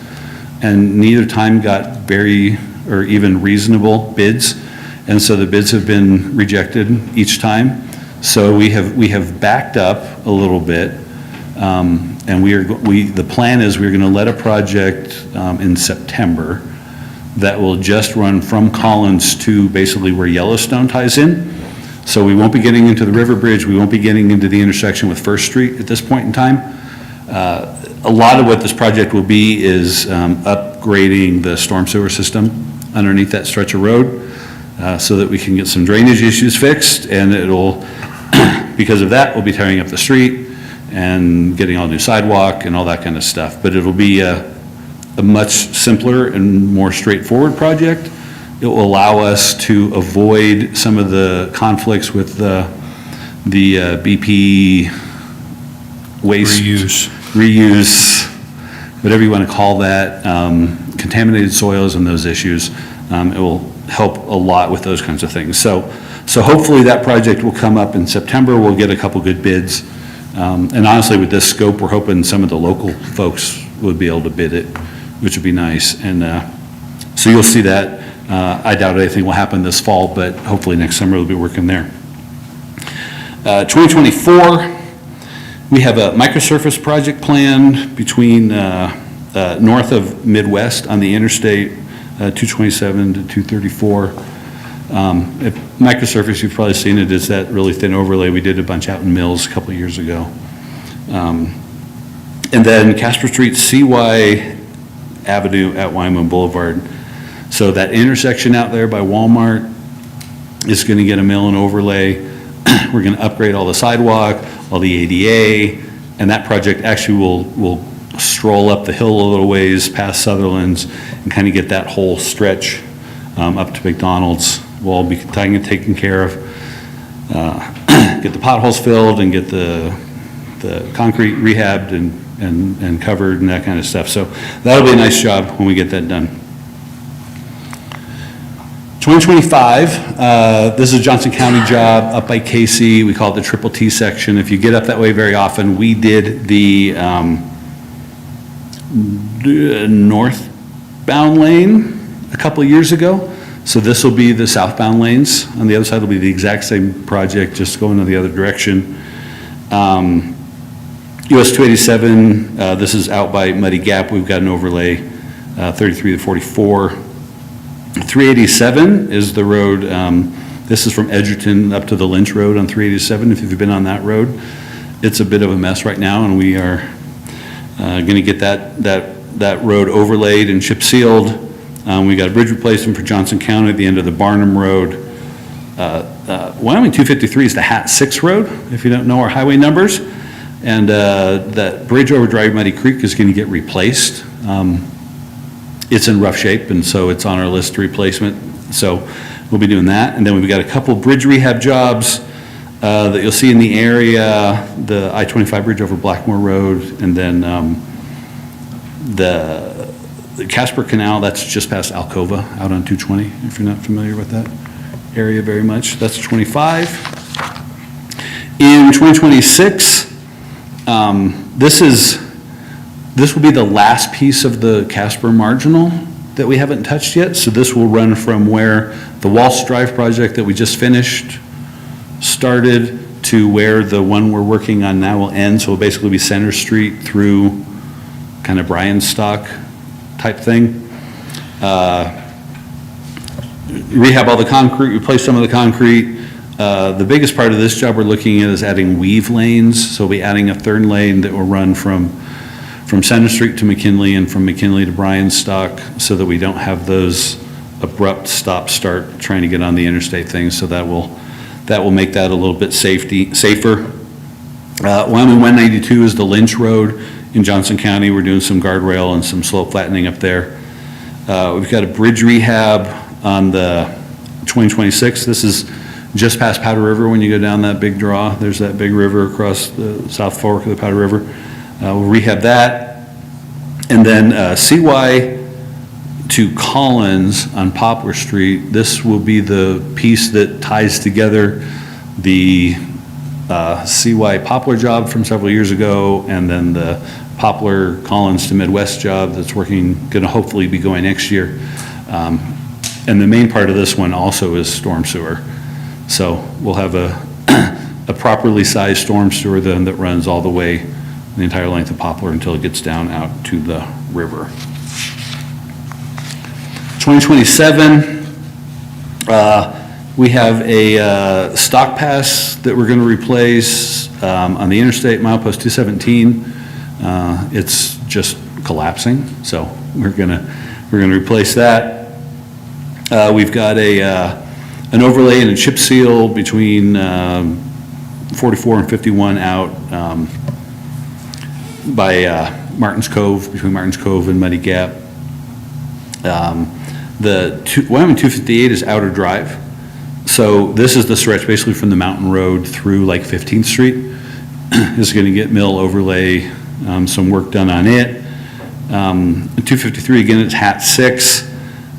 and neither time got very or even reasonable bids, and so the bids have been rejected each time. So we have backed up a little bit, and the plan is we're going to let a project in September that will just run from Collins to basically where Yellowstone ties in. So we won't be getting into the river bridge, we won't be getting into the intersection with First Street at this point in time. A lot of what this project will be is upgrading the storm sewer system underneath that stretch of road so that we can get some drainage issues fixed, and it'll, because of that, we'll be tearing up the street and getting all new sidewalk and all that kind of stuff. But it'll be a much simpler and more straightforward project. It will allow us to avoid some of the conflicts with the BP waste. Reuse, whatever you want to call that, contaminated soils and those issues. It will help a lot with those kinds of things. So hopefully that project will come up in September. We'll get a couple good bids. And honestly, with this scope, we're hoping some of the local folks would be able to bid it, which would be nice. And so you'll see that. I doubt anything will happen this fall, but hopefully next summer we'll be working there. 2024, we have a microsurface project planned between north of Midwest on the interstate, 227 to 234. Microsurface, you've probably seen it, is that really thin overlay. We did a bunch out in Mills a couple of years ago. And then Casper Street, CY Avenue at Wyman Boulevard. So that intersection out there by Walmart is going to get a mill and overlay. We're going to upgrade all the sidewalk, all the ADA, and that project actually will stroll up the hill a little ways past Sutherland's and kind of get that whole stretch up to McDonald's. We'll all be taken care of, get the potholes filled and get the concrete rehabbed and covered and that kind of stuff. So that'll be a nice job when we get that done. 2025, this is a Johnson County job up by KC. We call it the Triple T section. If you get up that way very often, we did the northbound lane a couple of years ago. So this will be the southbound lanes. On the other side will be the exact same project, just going in the other direction. US 287, this is out by Muddy Gap. We've got an overlay, 33 to 44. 387 is the road, this is from Edgerton up to the Lynch Road on 387, if you've been on that road. It's a bit of a mess right now, and we are going to get that road overlaid and chip sealed. We got a bridge replacement for Johnson County at the end of the Barnum Road. Wyoming 253 is the Hat 6 Road, if you don't know our highway numbers. And that bridge over Dry Muddy Creek is going to get replaced. It's in rough shape, and so it's on our list to replacement. So we'll be doing that. And then we've got a couple bridge rehab jobs that you'll see in the area, the I-25 bridge over Blackmore Road, and then the Casper Canal, that's just past Alcova, out on 220, if you're not familiar with that area very much. That's 25. In 2026, this is This will be the last piece of the Casper Marginal that we haven't touched yet. So this will run from where the Walsh Drive project that we just finished started to where the one we're working on now will end. So it'll basically be Center Street through kind of Bryanstock type thing. Rehab all the concrete, replace some of the concrete. The biggest part of this job we're looking at is adding weave lanes. So we'll be adding a third lane that will run from Center Street to McKinley and from McKinley to Bryanstock, so that we don't have those abrupt stop-start trying to get on the interstate things. So that will make that a little bit safer. Wyoming 192 is the Lynch Road in Johnson County. We're doing some guardrail and some slope flattening up there. We've got a bridge rehab on the 2026. This is just past Powder River when you go down that big draw. There's that big river across the South Fork of the Powder River. We'll rehab that. And then CY to Collins on Poplar Street. This will be the piece that ties together the CY Poplar job from several years ago, and then the Poplar Collins to Midwest job that's gonna hopefully be going next year. And the main part of this one also is storm sewer. So we'll have a properly sized storm sewer then that runs all the way the entire length of Poplar until it gets down out to the river. 2027, we have a stock pass that we're going to replace on the interstate, milepost 217. It's just collapsing, so we're gonna replace that. We've got an overlay and a chip seal between 44 and 51 out by Martin's Cove, between Martin's Cove and Muddy Gap. Wyoming 258 is Outer Drive. So this is the stretch basically from the mountain road through like 15th Street. Is going to get mill overlay, some work done on it. 253, again, it's HAT 6.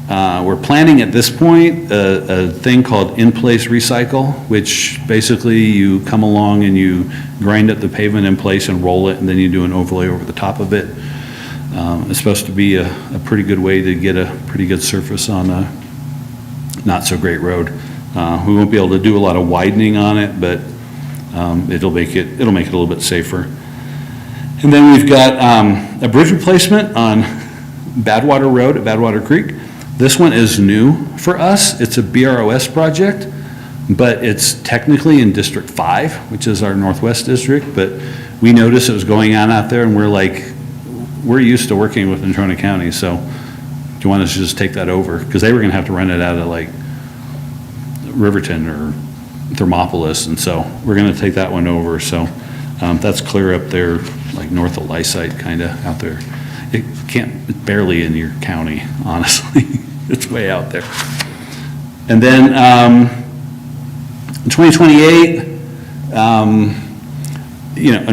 We're planning at this point a thing called in-place recycle, which basically you come along and you grind up the pavement in place and roll it, and then you do an overlay over the top of it. It's supposed to be a pretty good way to get a pretty good surface on a not so great road. We won't be able to do a lot of widening on it, but it'll make it a little bit safer. And then we've got a bridge replacement on Badwater Road at Badwater Creek. This one is new for us. It's a BROS project, but it's technically in District 5, which is our Northwest District, but we noticed it was going on out there, and we're like, we're used to working with Natrona County, so do you want us to just take that over? Because they were gonna have to run it out of like Riverton or Thermopolis, and so we're gonna take that one over. So that's clear up there, like north of Lysite, kinda out there. It's barely in your county, honestly. It's way out there. And then 2028, an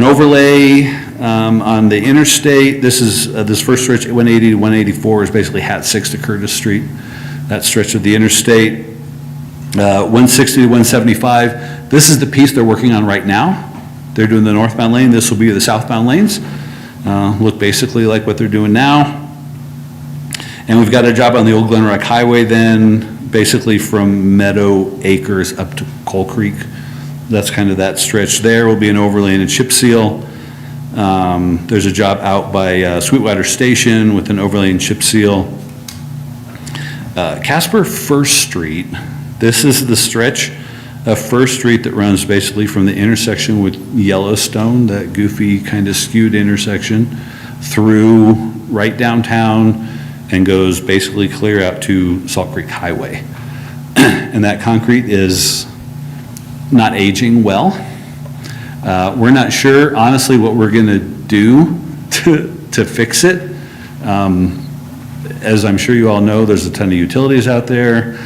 overlay on the interstate. This is this first stretch, 180 to 184, is basically HAT 6 to Curtis Street. That stretch of the interstate. 160 to 175. This is the piece they're working on right now. They're doing the northbound lane. This will be the southbound lanes. Look basically like what they're doing now. And we've got a job on the Old Glen Rock Highway then, basically from Meadow Acres up to Coal Creek. That's kind of that stretch there. Will be an overlay and a chip seal. There's a job out by Sweetwater Station with an overlay and chip seal. Casper First Street, this is the stretch of First Street that runs basically from the intersection with Yellowstone, that goofy kind of skewed intersection, through right downtown and goes basically clear out to Salt Creek Highway. And that concrete is not aging well. We're not sure, honestly, what we're gonna do to fix it. As I'm sure you all know, there's a ton of utilities out there.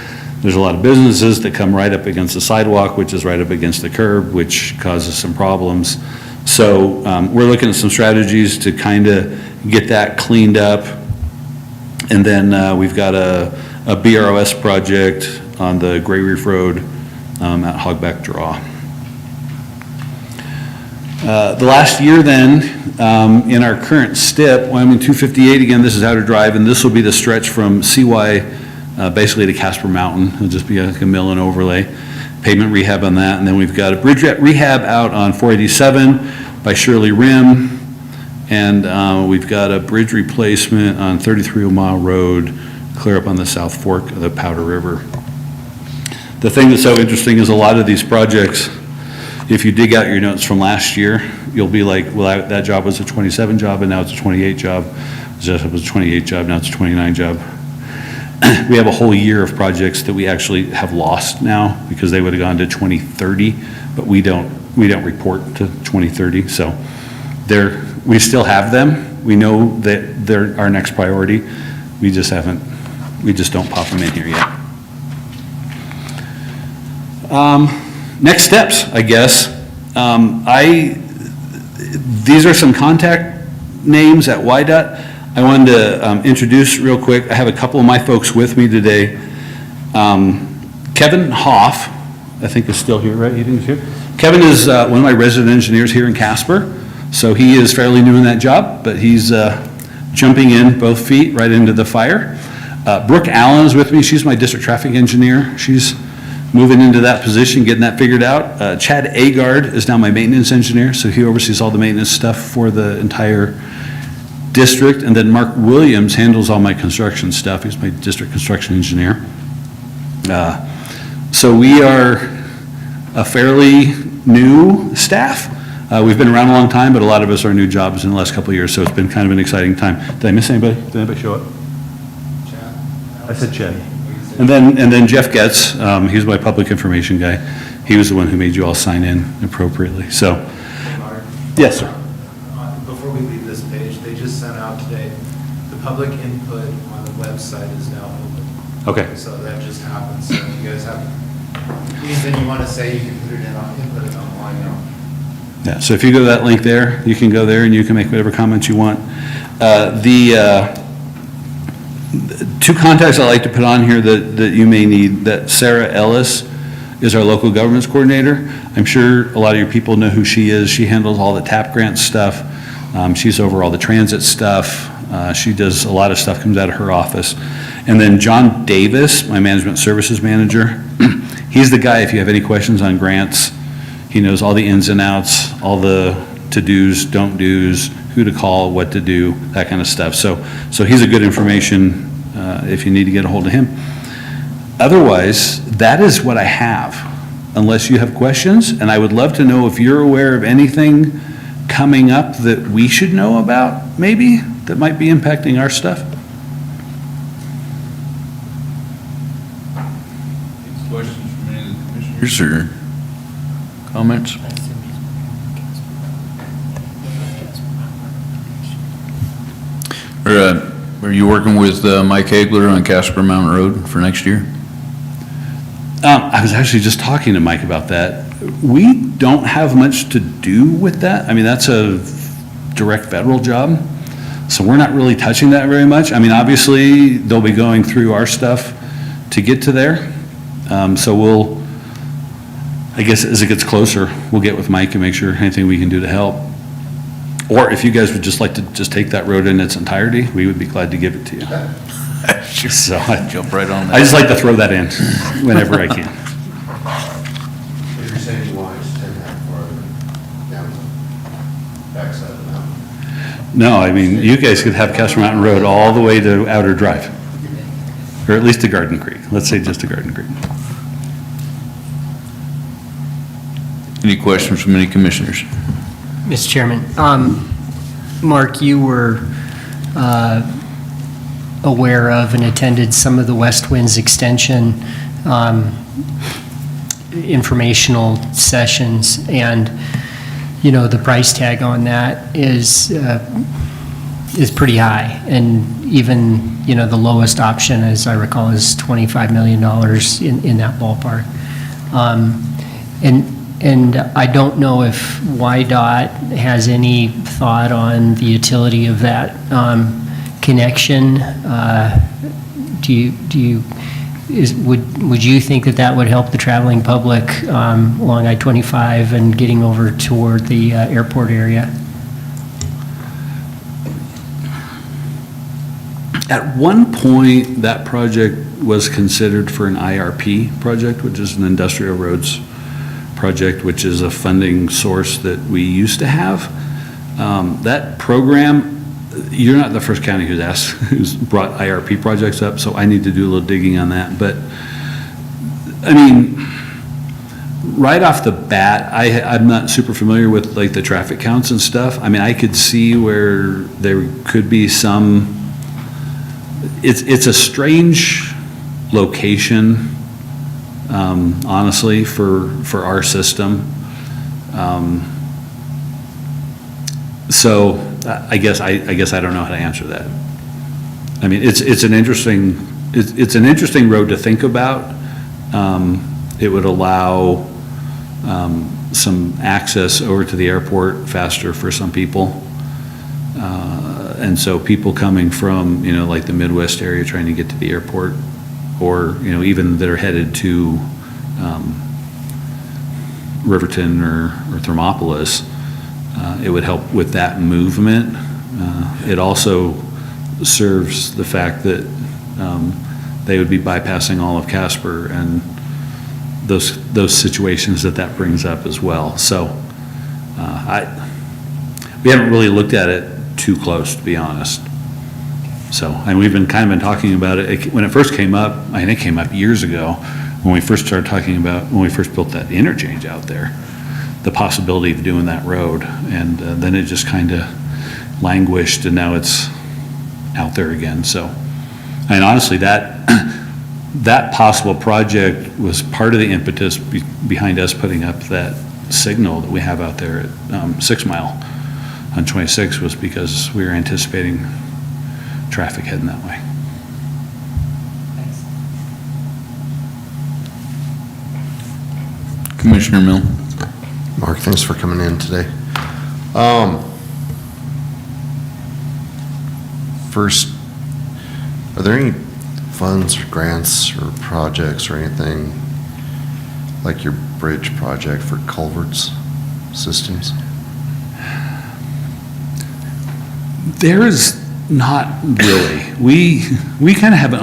There's a lot of businesses that come right up against the sidewalk, which is right up against the curb, which causes some problems. So we're looking at some strategies to kind of get that cleaned up. And then we've got a BROS project on the Gray Reef Road at Hogback Draw. The last year then, in our current STIP, Wyoming 258, again, this is Outer Drive, and this will be the stretch from CY basically to Casper Mountain. It'll just be like a mill and overlay, pavement rehab on that. And then we've got a bridge rehab out on 487 by Shirley Rim. And we've got a bridge replacement on 33 Mile Road, clear up on the South Fork of the Powder River. The thing that's so interesting is a lot of these projects, if you dig out your notes from last year, you'll be like, well, that job was a 27 job and now it's a 28 job. It was a 28 job, now it's a 29 job. We have a whole year of projects that we actually have lost now because they would have gone to 2030, but we don't report to 2030. So we still have them. We know that they're our next priority. We just don't pop them in here yet. Next steps, I guess. These are some contact names at YDOT. I wanted to introduce real quick. I have a couple of my folks with me today. Kevin Hoff, I think is still here, right? He is here. Kevin is one of my resident engineers here in Casper. So he is fairly new in that job, but he's jumping in both feet right into the fire. Brooke Allen is with me. She's my district traffic engineer. She's moving into that position, getting that figured out. Chad Agard is now my maintenance engineer, so he oversees all the maintenance stuff for the entire district. And then Mark Williams handles all my construction stuff. He's my district construction engineer. So we are a fairly new staff. We've been around a long time, but a lot of us are new jobs in the last couple of years, so it's been kind of an exciting time. Did I miss anybody? Did anybody show up? Chad. I said Chad. And then Jeff Getz, he's my public information guy. He was the one who made you all sign in appropriately. So, yes, sir. Before we leave this page, they just sent out today, the public input on the website is now open. Okay. So that just happened. So if you guys have anything you want to say, you can put it in, input it online now. Yeah, so if you go to that link there, you can go there and you can make whatever comments you want. The two contacts I like to put on here that you may need, that Sarah Ellis is our local governments coordinator. I'm sure a lot of your people know who she is. She handles all the TAP grant stuff. She's over all the transit stuff. She does a lot of stuff, comes out of her office. And then John Davis, my management services manager. He's the guy, if you have any questions on grants, he knows all the ins and outs, all the to-dos, don't-dos, who to call, what to do, that kind of stuff. So he's a good information if you need to get a hold of him. Otherwise, that is what I have, unless you have questions. And I would love to know if you're aware of anything coming up that we should know about, maybe, that might be impacting our stuff. Questions from any of the commissioners or comments? Are you working with Mike Hagler on Casper Mountain Road for next year? I was actually just talking to Mike about that. We don't have much to do with that. I mean, that's a direct federal job, so we're not really touching that very much. I mean, obviously, they'll be going through our stuff to get to there. So we'll, I guess as it gets closer, we'll get with Mike and make sure anything we can do to help. Or if you guys would just like to just take that road in its entirety, we would be glad to give it to you. So Jump right on that. I just like to throw that in whenever I can. If you're saying you want to extend that farther down the backside of the mountain. No, I mean, you guys could have Casper Mountain Road all the way to Outer Drive, or at least to Garden Creek. Let's say just to Garden Creek. Any questions from any commissioners? Mr. Chairman, Mark, you were aware of and attended some of the West Winds Extension informational sessions, and, you know, the price tag on that is pretty high, and even, you know, the lowest option, as I recall, is $25 million in that ballpark. And I don't know if YDOT has any thought on the utility of that connection. Do you would you think that that would help the traveling public along I-25 and getting over toward the airport area? At one point, that project was considered for an IRP project, which is an industrial roads project, which is a funding source that we used to have. That program, you're not the first county who's brought IRP projects up, so I need to do a little digging on that. But, I mean, right off the bat, I'm not super familiar with like the traffic counts and stuff. I mean, I could see where there could be some, it's a strange location, honestly, for our system. So I guess I don't know how to answer that. I mean, it's an interesting road to think about. It would allow some access over to the airport faster for some people. And so people coming from, like the Midwest area trying to get to the airport, or, even that are headed to Riverton or Thermopolis, it would help with that movement. It also serves the fact that they would be bypassing all of Casper and those situations that brings up as well. So we haven't really looked at it too close, to be honest. So, and we've been talking about it. When it first came up, I think it came up years ago, when we first started talking about, when we first built that interchange out there, the possibility of doing that road. And then it just kind of languished, and now it's out there again. So, and honestly, that possible project was part of the impetus behind us putting up that signal that we have out there at 6 Mile on 26, was because we were anticipating traffic heading that way. Commissioner Mill. Mark, thanks for coming in today. First, are there any funds or grants or projects or anything like your bridge project for culverts systems? There is not really. We kind of have an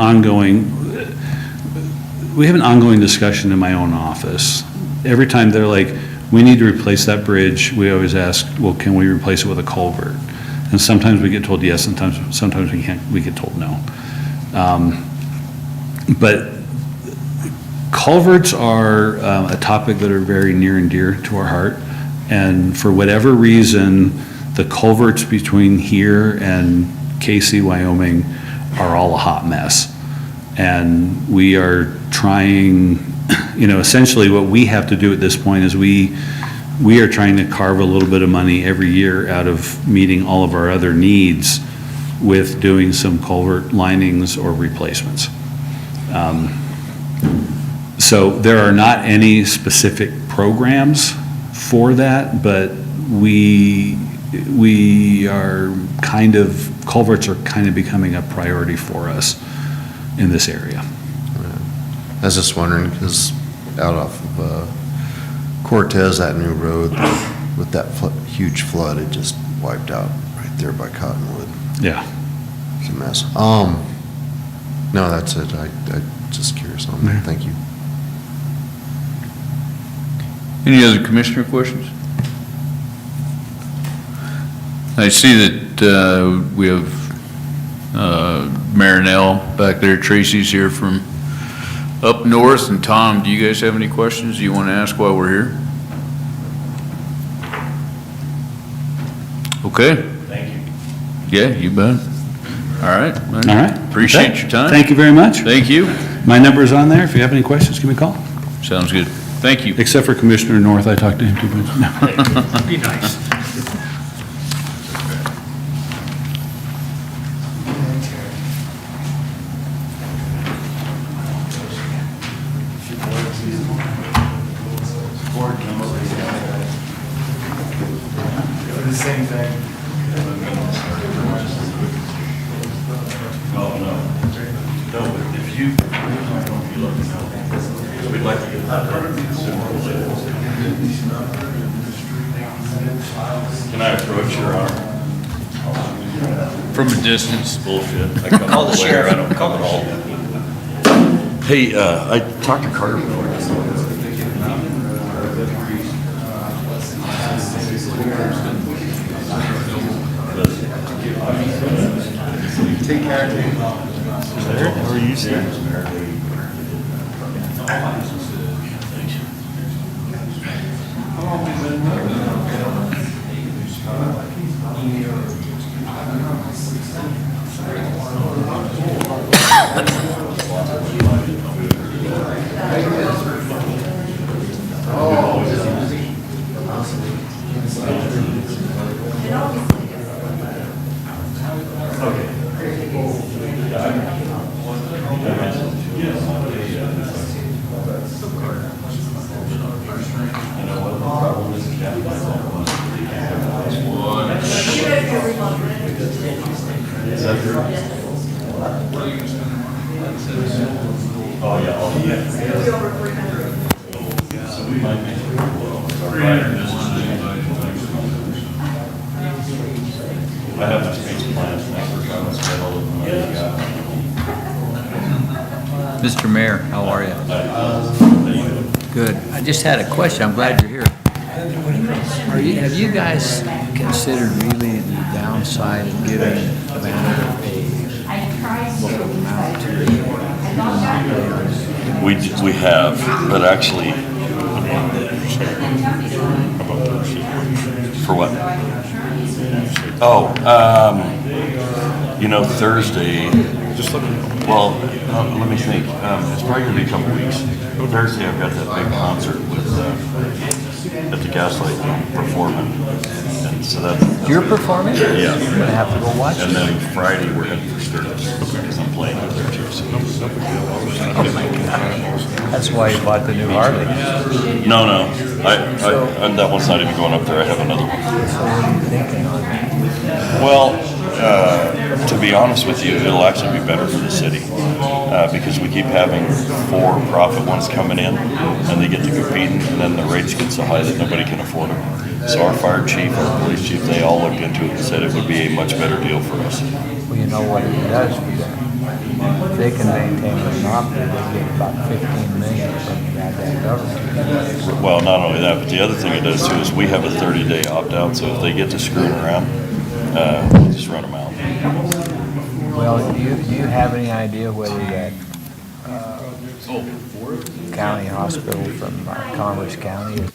ongoing discussion in my own office. Every time they're like, we need to replace that bridge, we always ask, well, can we replace it with a culvert? And sometimes we get told yes, sometimes we get told no. But culverts are a topic that are very near and dear to our heart. And for whatever reason, the culverts between here and Casey, Wyoming are all a hot mess. And we are trying, essentially what we have to do at this point is we are trying to carve a little bit of money every year out of meeting all of our other needs with doing some culvert linings or replacements. So there are not any specific programs for that, but we are culverts are kind of becoming a priority for us in this area. I was just wondering, because out off of Cortez, that new road, with that huge flood, it just wiped out right there by Cottonwood. Yeah. It's a mess. No, that's it. I just curious on that. Thank you. Any other commissioner questions? I see that we have Marinell back there. Tracy's here from up north. And Tom, do you guys have any questions you want to ask while we're here? Okay. Thank you. Yeah, you bet. All right. All right. Appreciate Okay. your time. Thank you very much. Thank you. My number's on there. If you have any questions, give me a call. Sounds good. Thank you. Except for Commissioner North, I talked to him too much. Be nice. The same thing. No, but if you Can I approach your honor? From a distance. Bullshit. I come Call the all the way, or sheriff. I don't come at all. Hey, I talked to Carter before. Take care. How are you, sir? I have to make some plans next week. I want to spend all of the money I got. Mr. Mayor, how are you? Good. I just had a question. I'm glad you're here. Have you guys considered really the downside of giving Vanderbilt a local amount to We have, but actually, for what? Oh, Thursday, well, let me think. It's probably gonna be a couple weeks. Thursday, I've got that big concert with, at the Gaslight performing. And so that. You're performing? Yeah. I'm gonna have to go watch And it. then Friday, we're heading for Sturgis, because I'm playing out there too. So. That's why you bought the new Harley. No, and that one's not even going up there. I have another one. So what are you thinking on that? Well, to be honest with you, it'll actually be better for the city, because we keep having for-profit ones coming in, and they get to competing, and then the rates get so high that nobody can afford them. So our fire chief, our police chief, they all looked into it and said it would be a much better deal for us. Well, you know what it does for them. If they can maintain a monopoly, they get about 15 million from the goddamn government. Well, not only that, but the other thing it does too is we have a 30-day opt-out, so if they get to screwing around, we'll just run them out. Well, do you have any idea whether that county hospital from Commerce County is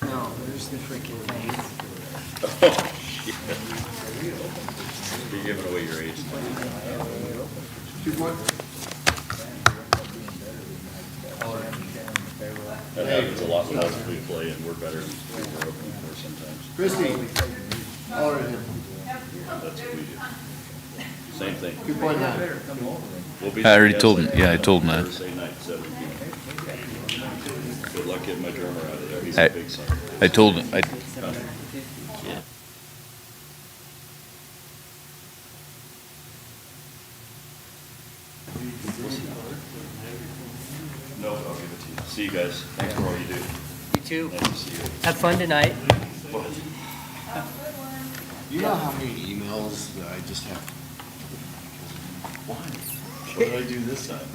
No, there's the freaking thing. You're giving away your age. That happens a lot with us. We play and we're better than we're opening for sometimes. Christie, holler at him. That's what we do. Same thing. Good point, Matt. We'll be I already told him, yeah, I told him that. Thursday night, 7 p.m. Good luck getting my drummer out of there. He's a big son. I told him, No, I'll give it to you. See you guys. Thanks for all you do. You too. Nice to see you. Have fun tonight. You know how many emails that I just have? Why? What did I do this time?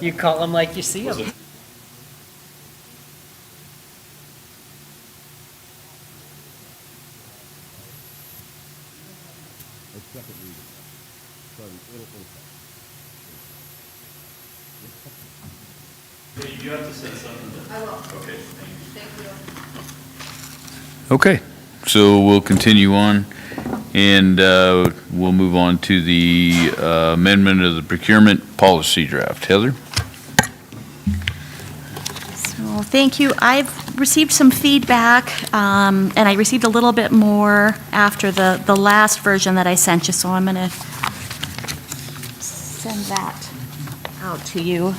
You call them like you see them. You have to send something. I will. Okay. Thank you. Okay, so we'll continue on, and we'll move on to the amendment of the procurement policy draft. Heather? So, thank you. I've received some feedback, and I received a little bit more after the last version that I sent you, so I'm going to send that out to you.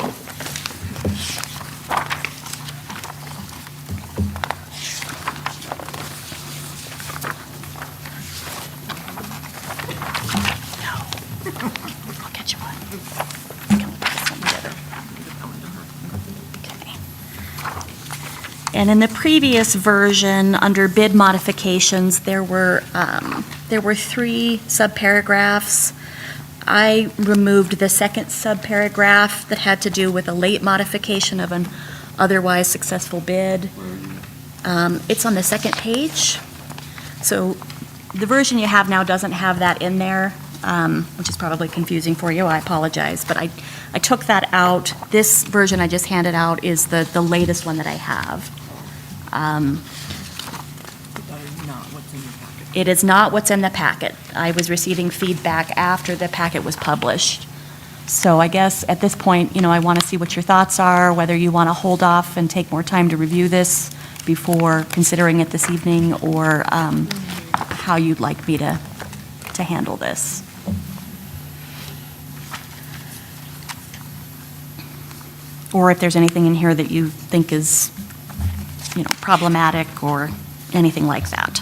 I'll get you one. I can put this one together. Okay. And in the previous version, under bid modifications, there were 3 subparagraphs. I removed the second subparagraph that had to do with a late modification of an otherwise successful bid. It's on the second page. So the version you have now doesn't have that in there, which is probably confusing for you. I apologize, but I took that out. This version I just handed out is the latest one that I have. It is not what's in the packet. I was receiving feedback after the packet was published. So I guess at this point, I want to see what your thoughts are, whether you want to hold off and take more time to review this before considering it this evening, or how you'd like me to handle this. Or if there's anything in here that you think is, problematic or anything like that.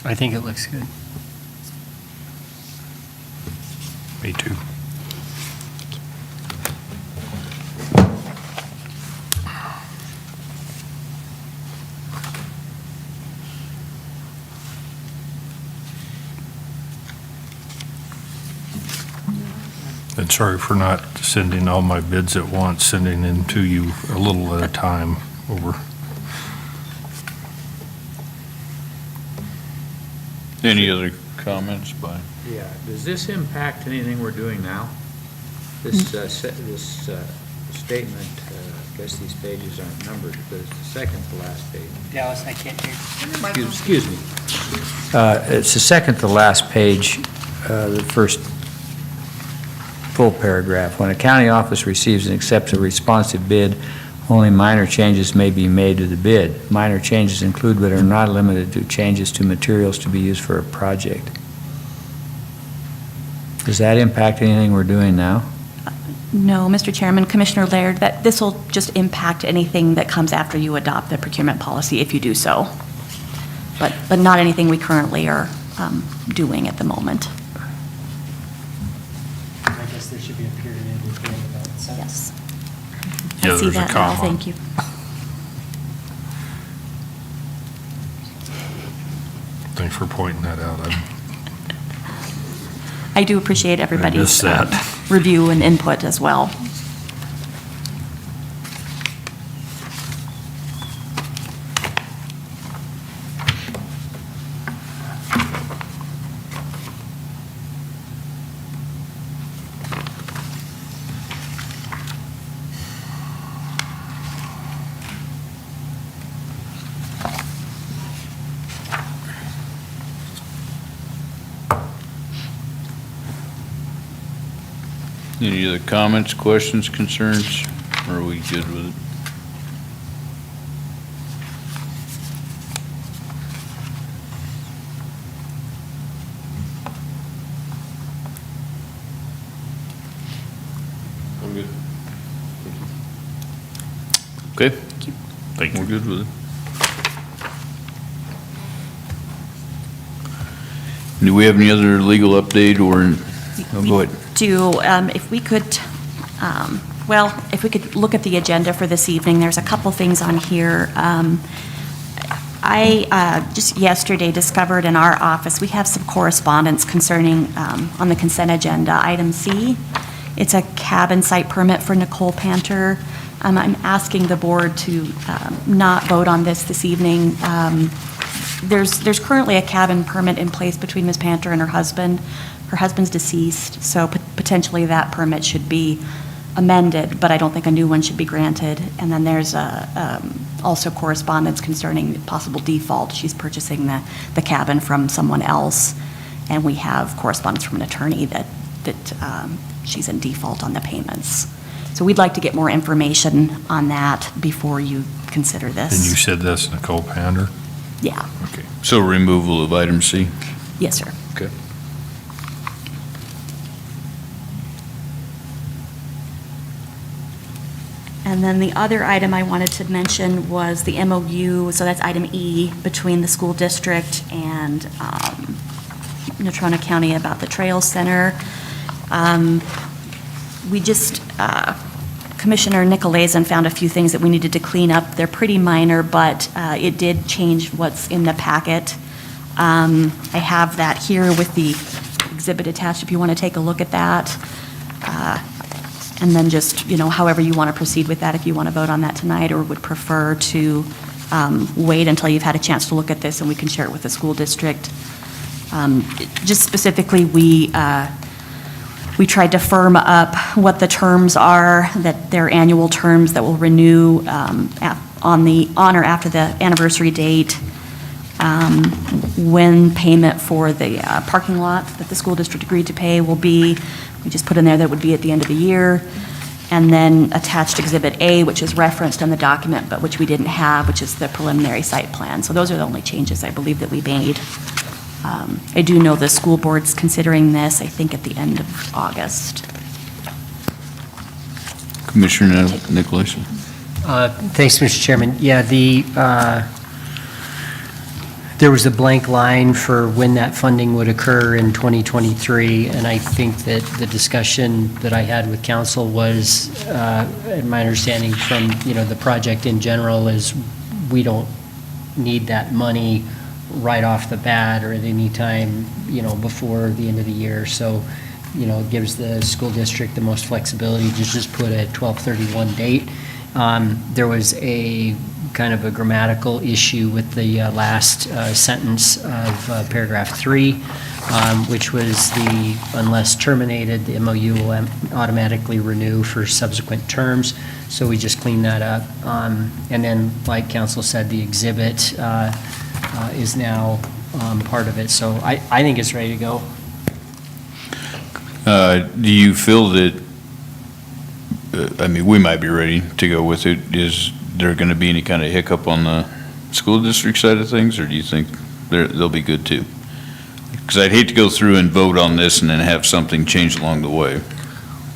I think it looks good. Me too. And sorry for not sending all my bids at once, sending them to you a little at a time over. Any other comments by? Yeah, does this impact anything we're doing now? This statement, I guess these pages aren't numbered, but it's the second to last page. Dallas, I can't hear. Excuse me. It's the second to last page, the first full paragraph. When a county office receives and accepts a responsive bid, only minor changes may be made to the bid. Minor changes include but are not limited to changes to materials to be used for a project. Does that impact anything we're doing now? No, Mr. Chairman, Commissioner Laird, that this will just impact anything that comes after you adopt the procurement policy if you do so. But not anything we currently are doing at the moment. I guess there should be a period in between that sentence. Yes. Yeah, I see there's a that now, comma. thank you. Thanks for pointing that out. I do appreciate everybody's missed that. review and input as well. Any other comments, questions, concerns? Or are we good with it? I'm good. Okay. Thank We're you. good with it. Do we have any other legal update or, oh, go ahead. If we could, if we could look at the agenda for this evening, there's a couple things on here. I just yesterday discovered in our office, we have some correspondence concerning, on the consent agenda, item C. It's a cabin site permit for Nicole Panter. I'm asking the board to not vote on this evening. There's currently a cabin permit in place between Ms. Panter and her husband. Her husband's deceased, so potentially that permit should be amended, but I don't think a new one should be granted. And then there's also correspondence concerning possible default. She's purchasing the cabin from someone else, and we have correspondence from an attorney that she's in default on the payments. So we'd like to get more information on that before you consider this. And you said that's Nicole Pander? Yeah. Okay. So removal of item C? Yes, sir. Okay. And then the other item I wanted to mention was the MOU, so that's item E, between the school district and Natrona County about the Trails Center. We just, Commissioner Nicolaisen found a few things that we needed to clean up. They're pretty minor, but it did change what's in the packet. I have that here with the exhibit attached if you want to take a look at that. And then just, however you want to proceed with that, if you want to vote on that tonight or would prefer to wait until you've had a chance to look at this and we can share it with the school district. Just specifically, we tried to firm up what the terms are, that they're annual terms that will renew on or after the anniversary date, when payment for the parking lot that the school district agreed to pay will be. We just put in there that would be at the end of the year. And then attached Exhibit A, which is referenced in the document, but which we didn't have, which is the preliminary site plan. So those are the only changes I believe that we made. I do know the school board's considering this, I think, at the end of August. Commissioner Nicolaisen? Thanks, Mr. Chairman. Yeah, there was a blank line for when that funding would occur in 2023, and I think that the discussion that I had with council was, and my understanding from, the project in general is we don't need that money right off the bat or at any time, before the end of the year. So, it gives the school district the most flexibility to just put a 12/31 date. There was a kind of a grammatical issue with the last sentence of paragraph 3, which was the unless terminated, the MOU will automatically renew for subsequent terms. So we just cleaned that up. And then, like council said, the exhibit is now part of it. So I think it's ready to go. Do you feel that, we might be ready to go with it. Is there going to be any kind of hiccup on the school district side of things, or do you think they'll be good too? Because I'd hate to go through and vote on this and then have something change along the way.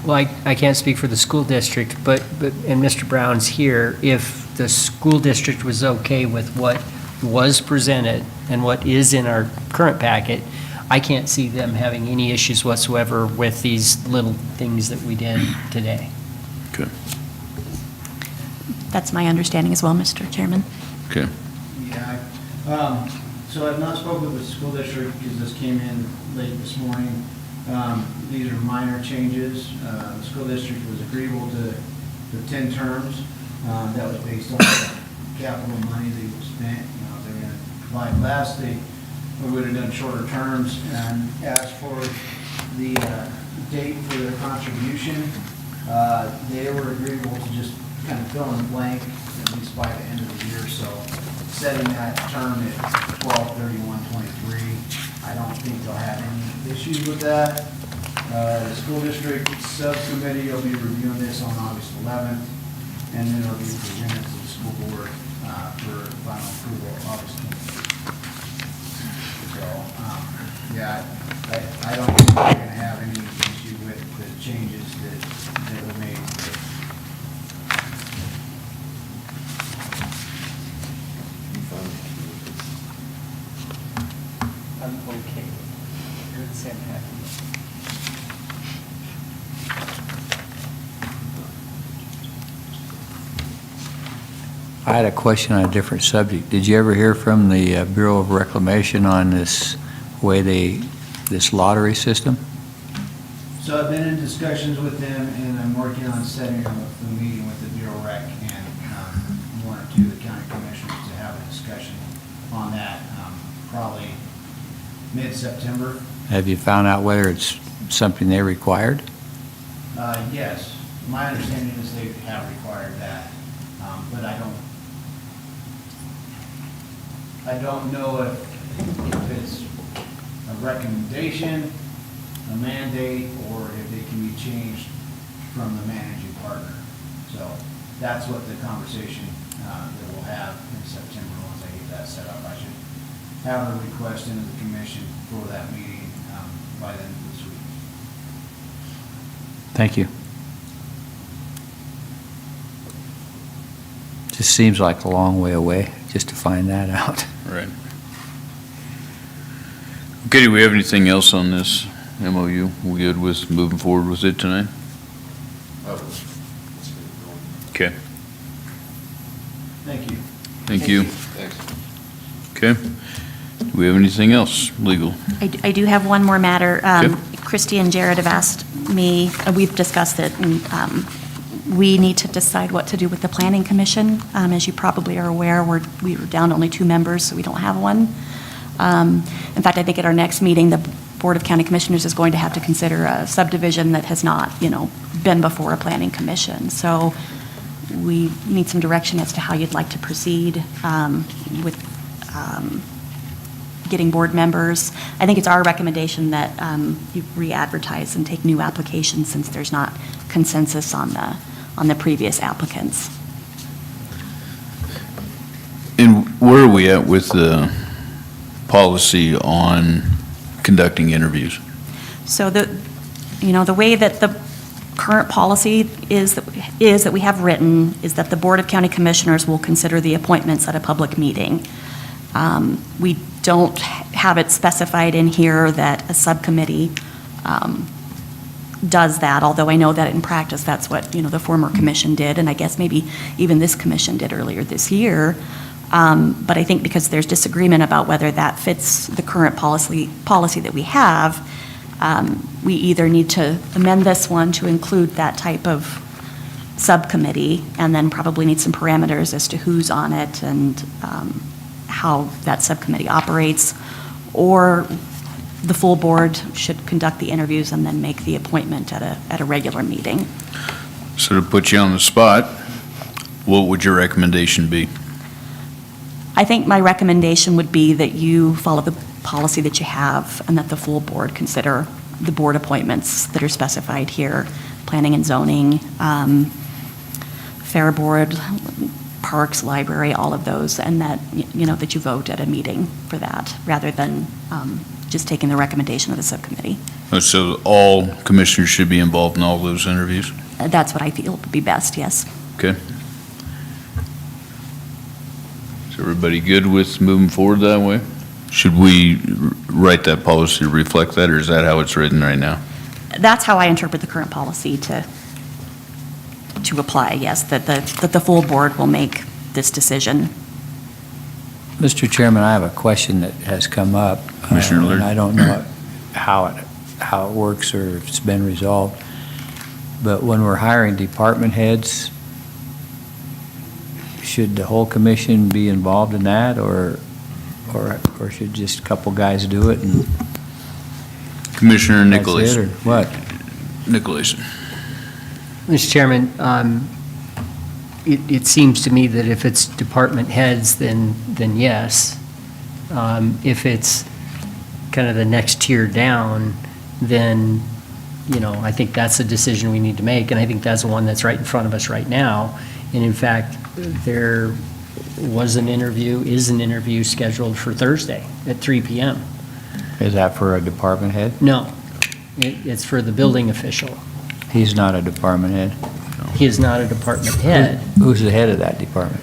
Well, I can't speak for the school district, but and Mr. Brown's here, if the school district was okay with what was presented and what is in our current packet, I can't see them having any issues whatsoever with these little things that we did today. Okay. That's my understanding as well, Mr. Chairman. Okay. Yeah, so I've not spoken with the school district because this came in late this morning. These are minor changes. The school district was agreeable to the 10 terms. That was based on the capital money they spent. If they were going to provide less, we would have done shorter terms. And as for the date for their contribution, they were agreeable to just kind of fill in the blank, at least by the end of the year. So setting that term at 12/31/23, I don't think they'll have any issues with that. The school district subcommittee will be reviewing this on August 11th, and then it'll be presented to the school board for final approval August 23rd. So, I don't think we're going to have any issue with the changes that were made. I'm okay. You're the same happy. I had a question on a different subject. Did you ever hear from the Bureau of Reclamation on this this lottery system? So I've been in discussions with them, and I'm working on setting up a meeting with the Bureau Rec and one or two of the county commissioners to have a discussion on that, probably mid-September. Have you found out whether it's something they required? Yes, my understanding is they have required that, but I don't know if it's a recommendation, a mandate, or if it can be changed from the managing partner. So that's what the conversation that we'll have in September once I get that set up. I should have a request into the commission for that meeting by the end of this week. Thank you. Just seems like a long way away just to find that out. Right. Okay, do we have anything else on this MOU? We good with moving forward with it tonight? Okay, Thank you. thank you. Okay. Do we have anything else legal? I do have one more matter. Okay. Christy and Jared have asked me, we've discussed it, and we need to decide what to do with the Planning Commission. As you probably are aware, we were down to only 2 members, so we don't have one. In fact, I think at our next meeting, the Board of County Commissioners is going to have to consider a subdivision that has not, been before a Planning Commission. So we need some direction as to how you'd like to proceed with getting board members. I think it's our recommendation that you re-advertise and take new applications since there's not consensus on the previous applicants. And where are we at with the policy on conducting interviews? So the way that the current policy is that we have written is that the Board of County Commissioners will consider the appointments at a public meeting. We don't have it specified in here that a subcommittee does that, although I know that in practice that's what, the former commission did, and I guess maybe even this commission did earlier this year. But I think because there's disagreement about whether that fits the current policy that we have, we either need to amend this one to include that type of subcommittee, and then probably need some parameters as to who's on it and how that subcommittee operates, or the full board should conduct the interviews and then make the appointment at a regular meeting. So to put you on the spot, what would your recommendation be? I think my recommendation would be that you follow the policy that you have and that the full board consider the board appointments that are specified here, planning and zoning, fair board, parks, library, all of those, and that, that you vote at a meeting for that, rather than just taking the recommendation of the subcommittee. So all commissioners should be involved in all those interviews? That's what I feel would be best, yes. Okay. Is everybody good with moving forward that way? Should we write that policy to reflect that, or is that how it's written right now? That's how I interpret the current policy to apply, yes, that the full board will make this decision. Mr. Chairman, I have a question that has come up. Commissioner Laird. And I don't know how it works or if it's been resolved. But when we're hiring department heads, should the whole commission be involved in that, or should just a couple guys do it and Commissioner that's Nicholas. it, or what? Nicholas. Mr. Chairman, it seems to me that if it's department heads, then yes. If it's kind of the next tier down, then, I think that's a decision we need to make, and I think that's the one that's right in front of us right now. And in fact, there is an interview scheduled for Thursday at 3 p.m. Is that for a department head? No, it's for the building official. He's not a department head. He is not a department head. Who's the head of that department?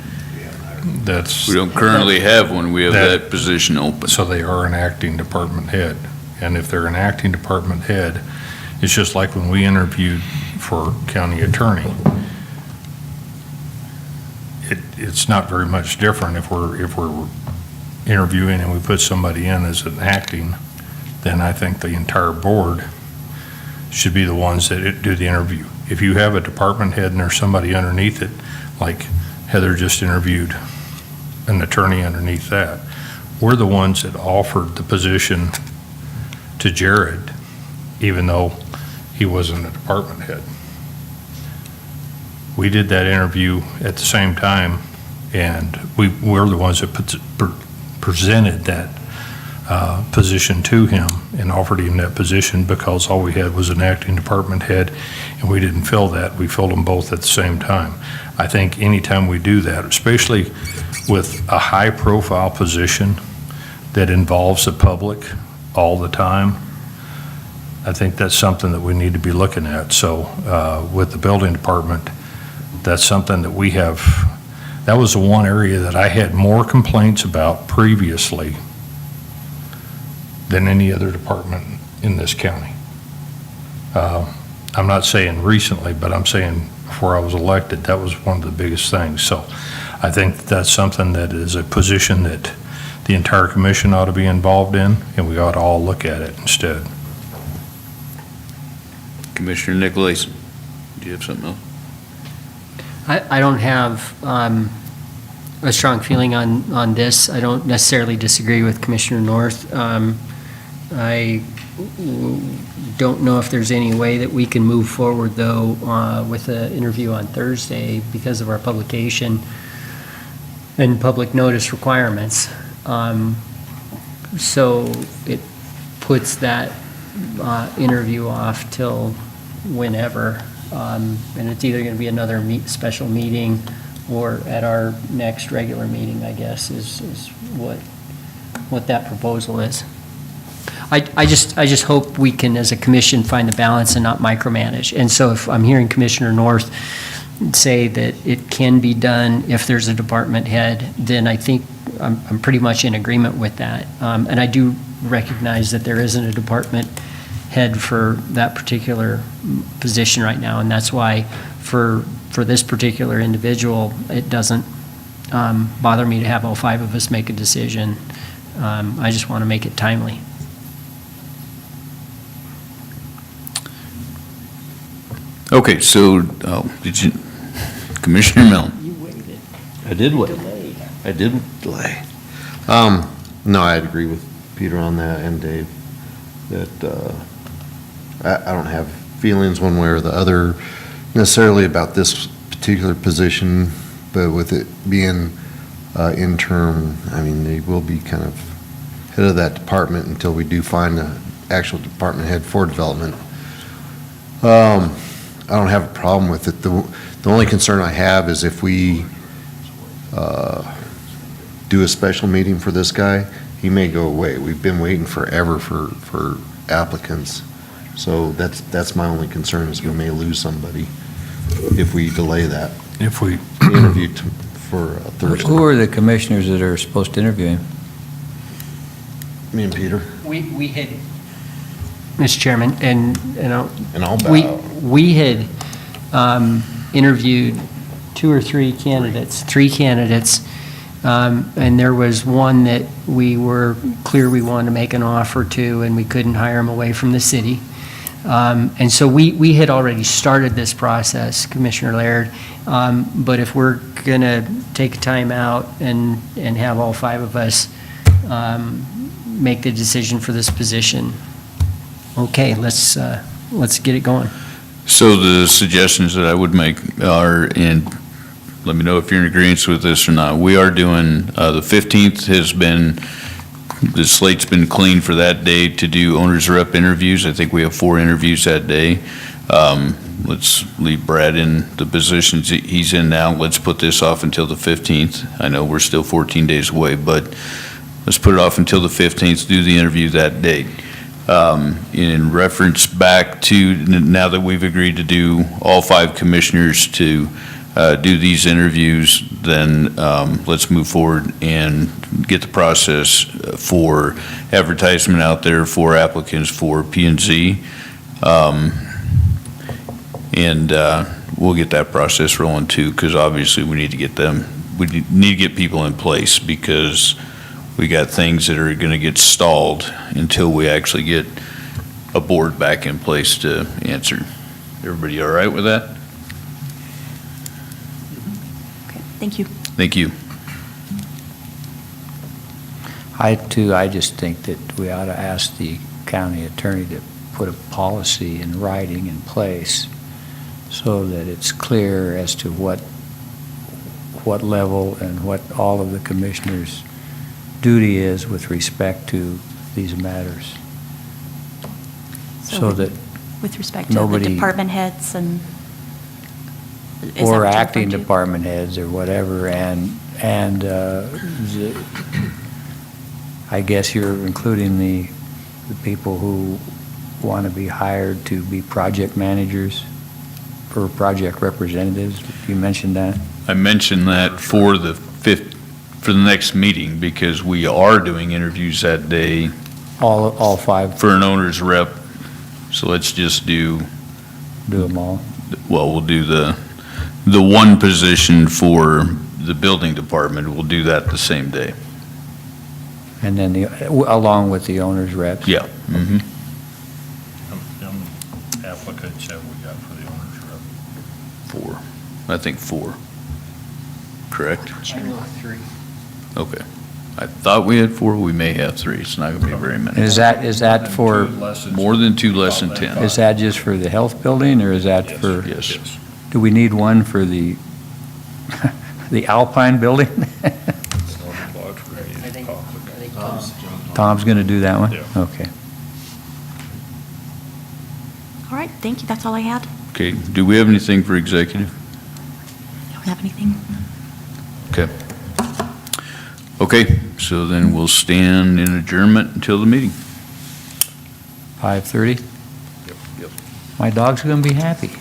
That's, We don't currently have one. We have that position open. so they are an acting department head. And if they're an acting department head, it's just like when we interviewed for county attorney. it's not very much different if we're interviewing and we put somebody in as an acting, then I think the entire board should be the ones that do the interview. If you have a department head and there's somebody underneath it, like Heather just interviewed an attorney underneath that, we're the ones that offered the position to Jared, even though he wasn't a department head. We did that interview at the same time, and we're the ones that presented that position to him and offered him that position because all we had was an acting department head, and we didn't fill that. We filled them both at the same time. I think anytime we do that, especially with a high-profile position that involves the public all the time, I think that's something that we need to be looking at. So with the building department, that's something that we have. That was the one area that I had more complaints about previously than any other department in this county. I'm not saying recently, but I'm saying before I was elected, that was one of the biggest things. So I think that's something that is a position that the entire commission ought to be involved in, and we ought to all look at it instead. Commissioner Nicholas, do you have something else? I don't have a strong feeling on this. I don't necessarily disagree with Commissioner North. I don't know if there's any way that we can move forward, though, with the interview on Thursday because of our publication and public notice requirements. So it puts that interview off till whenever. And it's either going to be another special meeting or at our next regular meeting, I guess, is what that proposal is. I just hope we can, as a commission, find the balance and not micromanage. And so if I'm hearing Commissioner North say that it can be done if there's a department head, then I think I'm pretty much in agreement with that. And I do recognize that there isn't a department head for that particular position right now, and that's why for this particular individual, it doesn't bother me to have all five of us make a decision. I just want to make it timely. Okay, so, did you, Commissioner Milne? You waited. I did wait. Delayed. I did delay. No, I'd agree with Peter on that and Dave, that I don't have feelings one way or the other necessarily about this particular position, but with it being interim, I mean, they will be kind of head of that department until we do find the actual department head for development. I don't have a problem with it. The only concern I have is if we do a special meeting for this guy, he may go away. We've been waiting forever for applicants. So that's my only concern, is we may lose somebody if we delay that. If we interview for Thursday. Who are the commissioners that are supposed to interview him? Me and Peter. We had, Mr. Chairman, and I'll bow. we had interviewed three candidates, and there was one that we were clear we wanted to make an offer to, and we couldn't hire him away from the city. And so we had already started this process, Commissioner Laird, but if we're going to take time out and have all five of us make the decision for this position, okay, let's get it going. So the suggestions that I would make are, and let me know if you're in agreement with this or not. We are doing, the 15th has been, the slate's been clean for that day to do owner's rep interviews. I think we have 4 interviews that day. Let's leave Brad in the positions he's in now. Let's put this off until the 15th. I know we're still 14 days away, but let's put it off until the 15th, do the interview that day. In reference back to now that we've agreed to do all 5 commissioners to do these interviews, then let's move forward and get the process for advertisement out there for applicants for P&Z. And we'll get that process rolling too, because obviously we need to get them we need to get people in place because we got things that are gonna get stalled until we actually get a board back in place to answer. Everybody all right with that? Okay, thank you. Thank you. I just think that we ought to ask the county attorney to put a policy in writing in place so that it's clear as to what level and what all of the commissioners' duty is with respect to these matters. So that With respect to the nobody- department heads and. is that or what you're acting referring to? department heads or whatever, and I guess you're including the people who want to be hired to be project managers or project representatives. You mentioned that? I mentioned that for the next meeting because we are doing interviews that day All five, for an owner's rep. So let's just do, do them all? well, we'll do the one position for the building department. We'll do that the same day. And then along with the owner's reps? Yeah. Mhm. How many applicants have we got for the owner's rep? 4. I think 4. Correct? Three. Okay. I thought we had 4. We may have 3. It's not going to be very many. Is that for, More than 2, less than 10. is that just for the health building, or is that for? Yes. Do we need one for the, the Alpine building? Tom's going to do that one? Yeah. Okay. All right, thank you, that's all I had. Okay. Do we have anything for executive? Don't have anything. Okay. Okay, so then we'll stand in adjournment until the meeting. 5:30? Yep. My dog's going to be happy.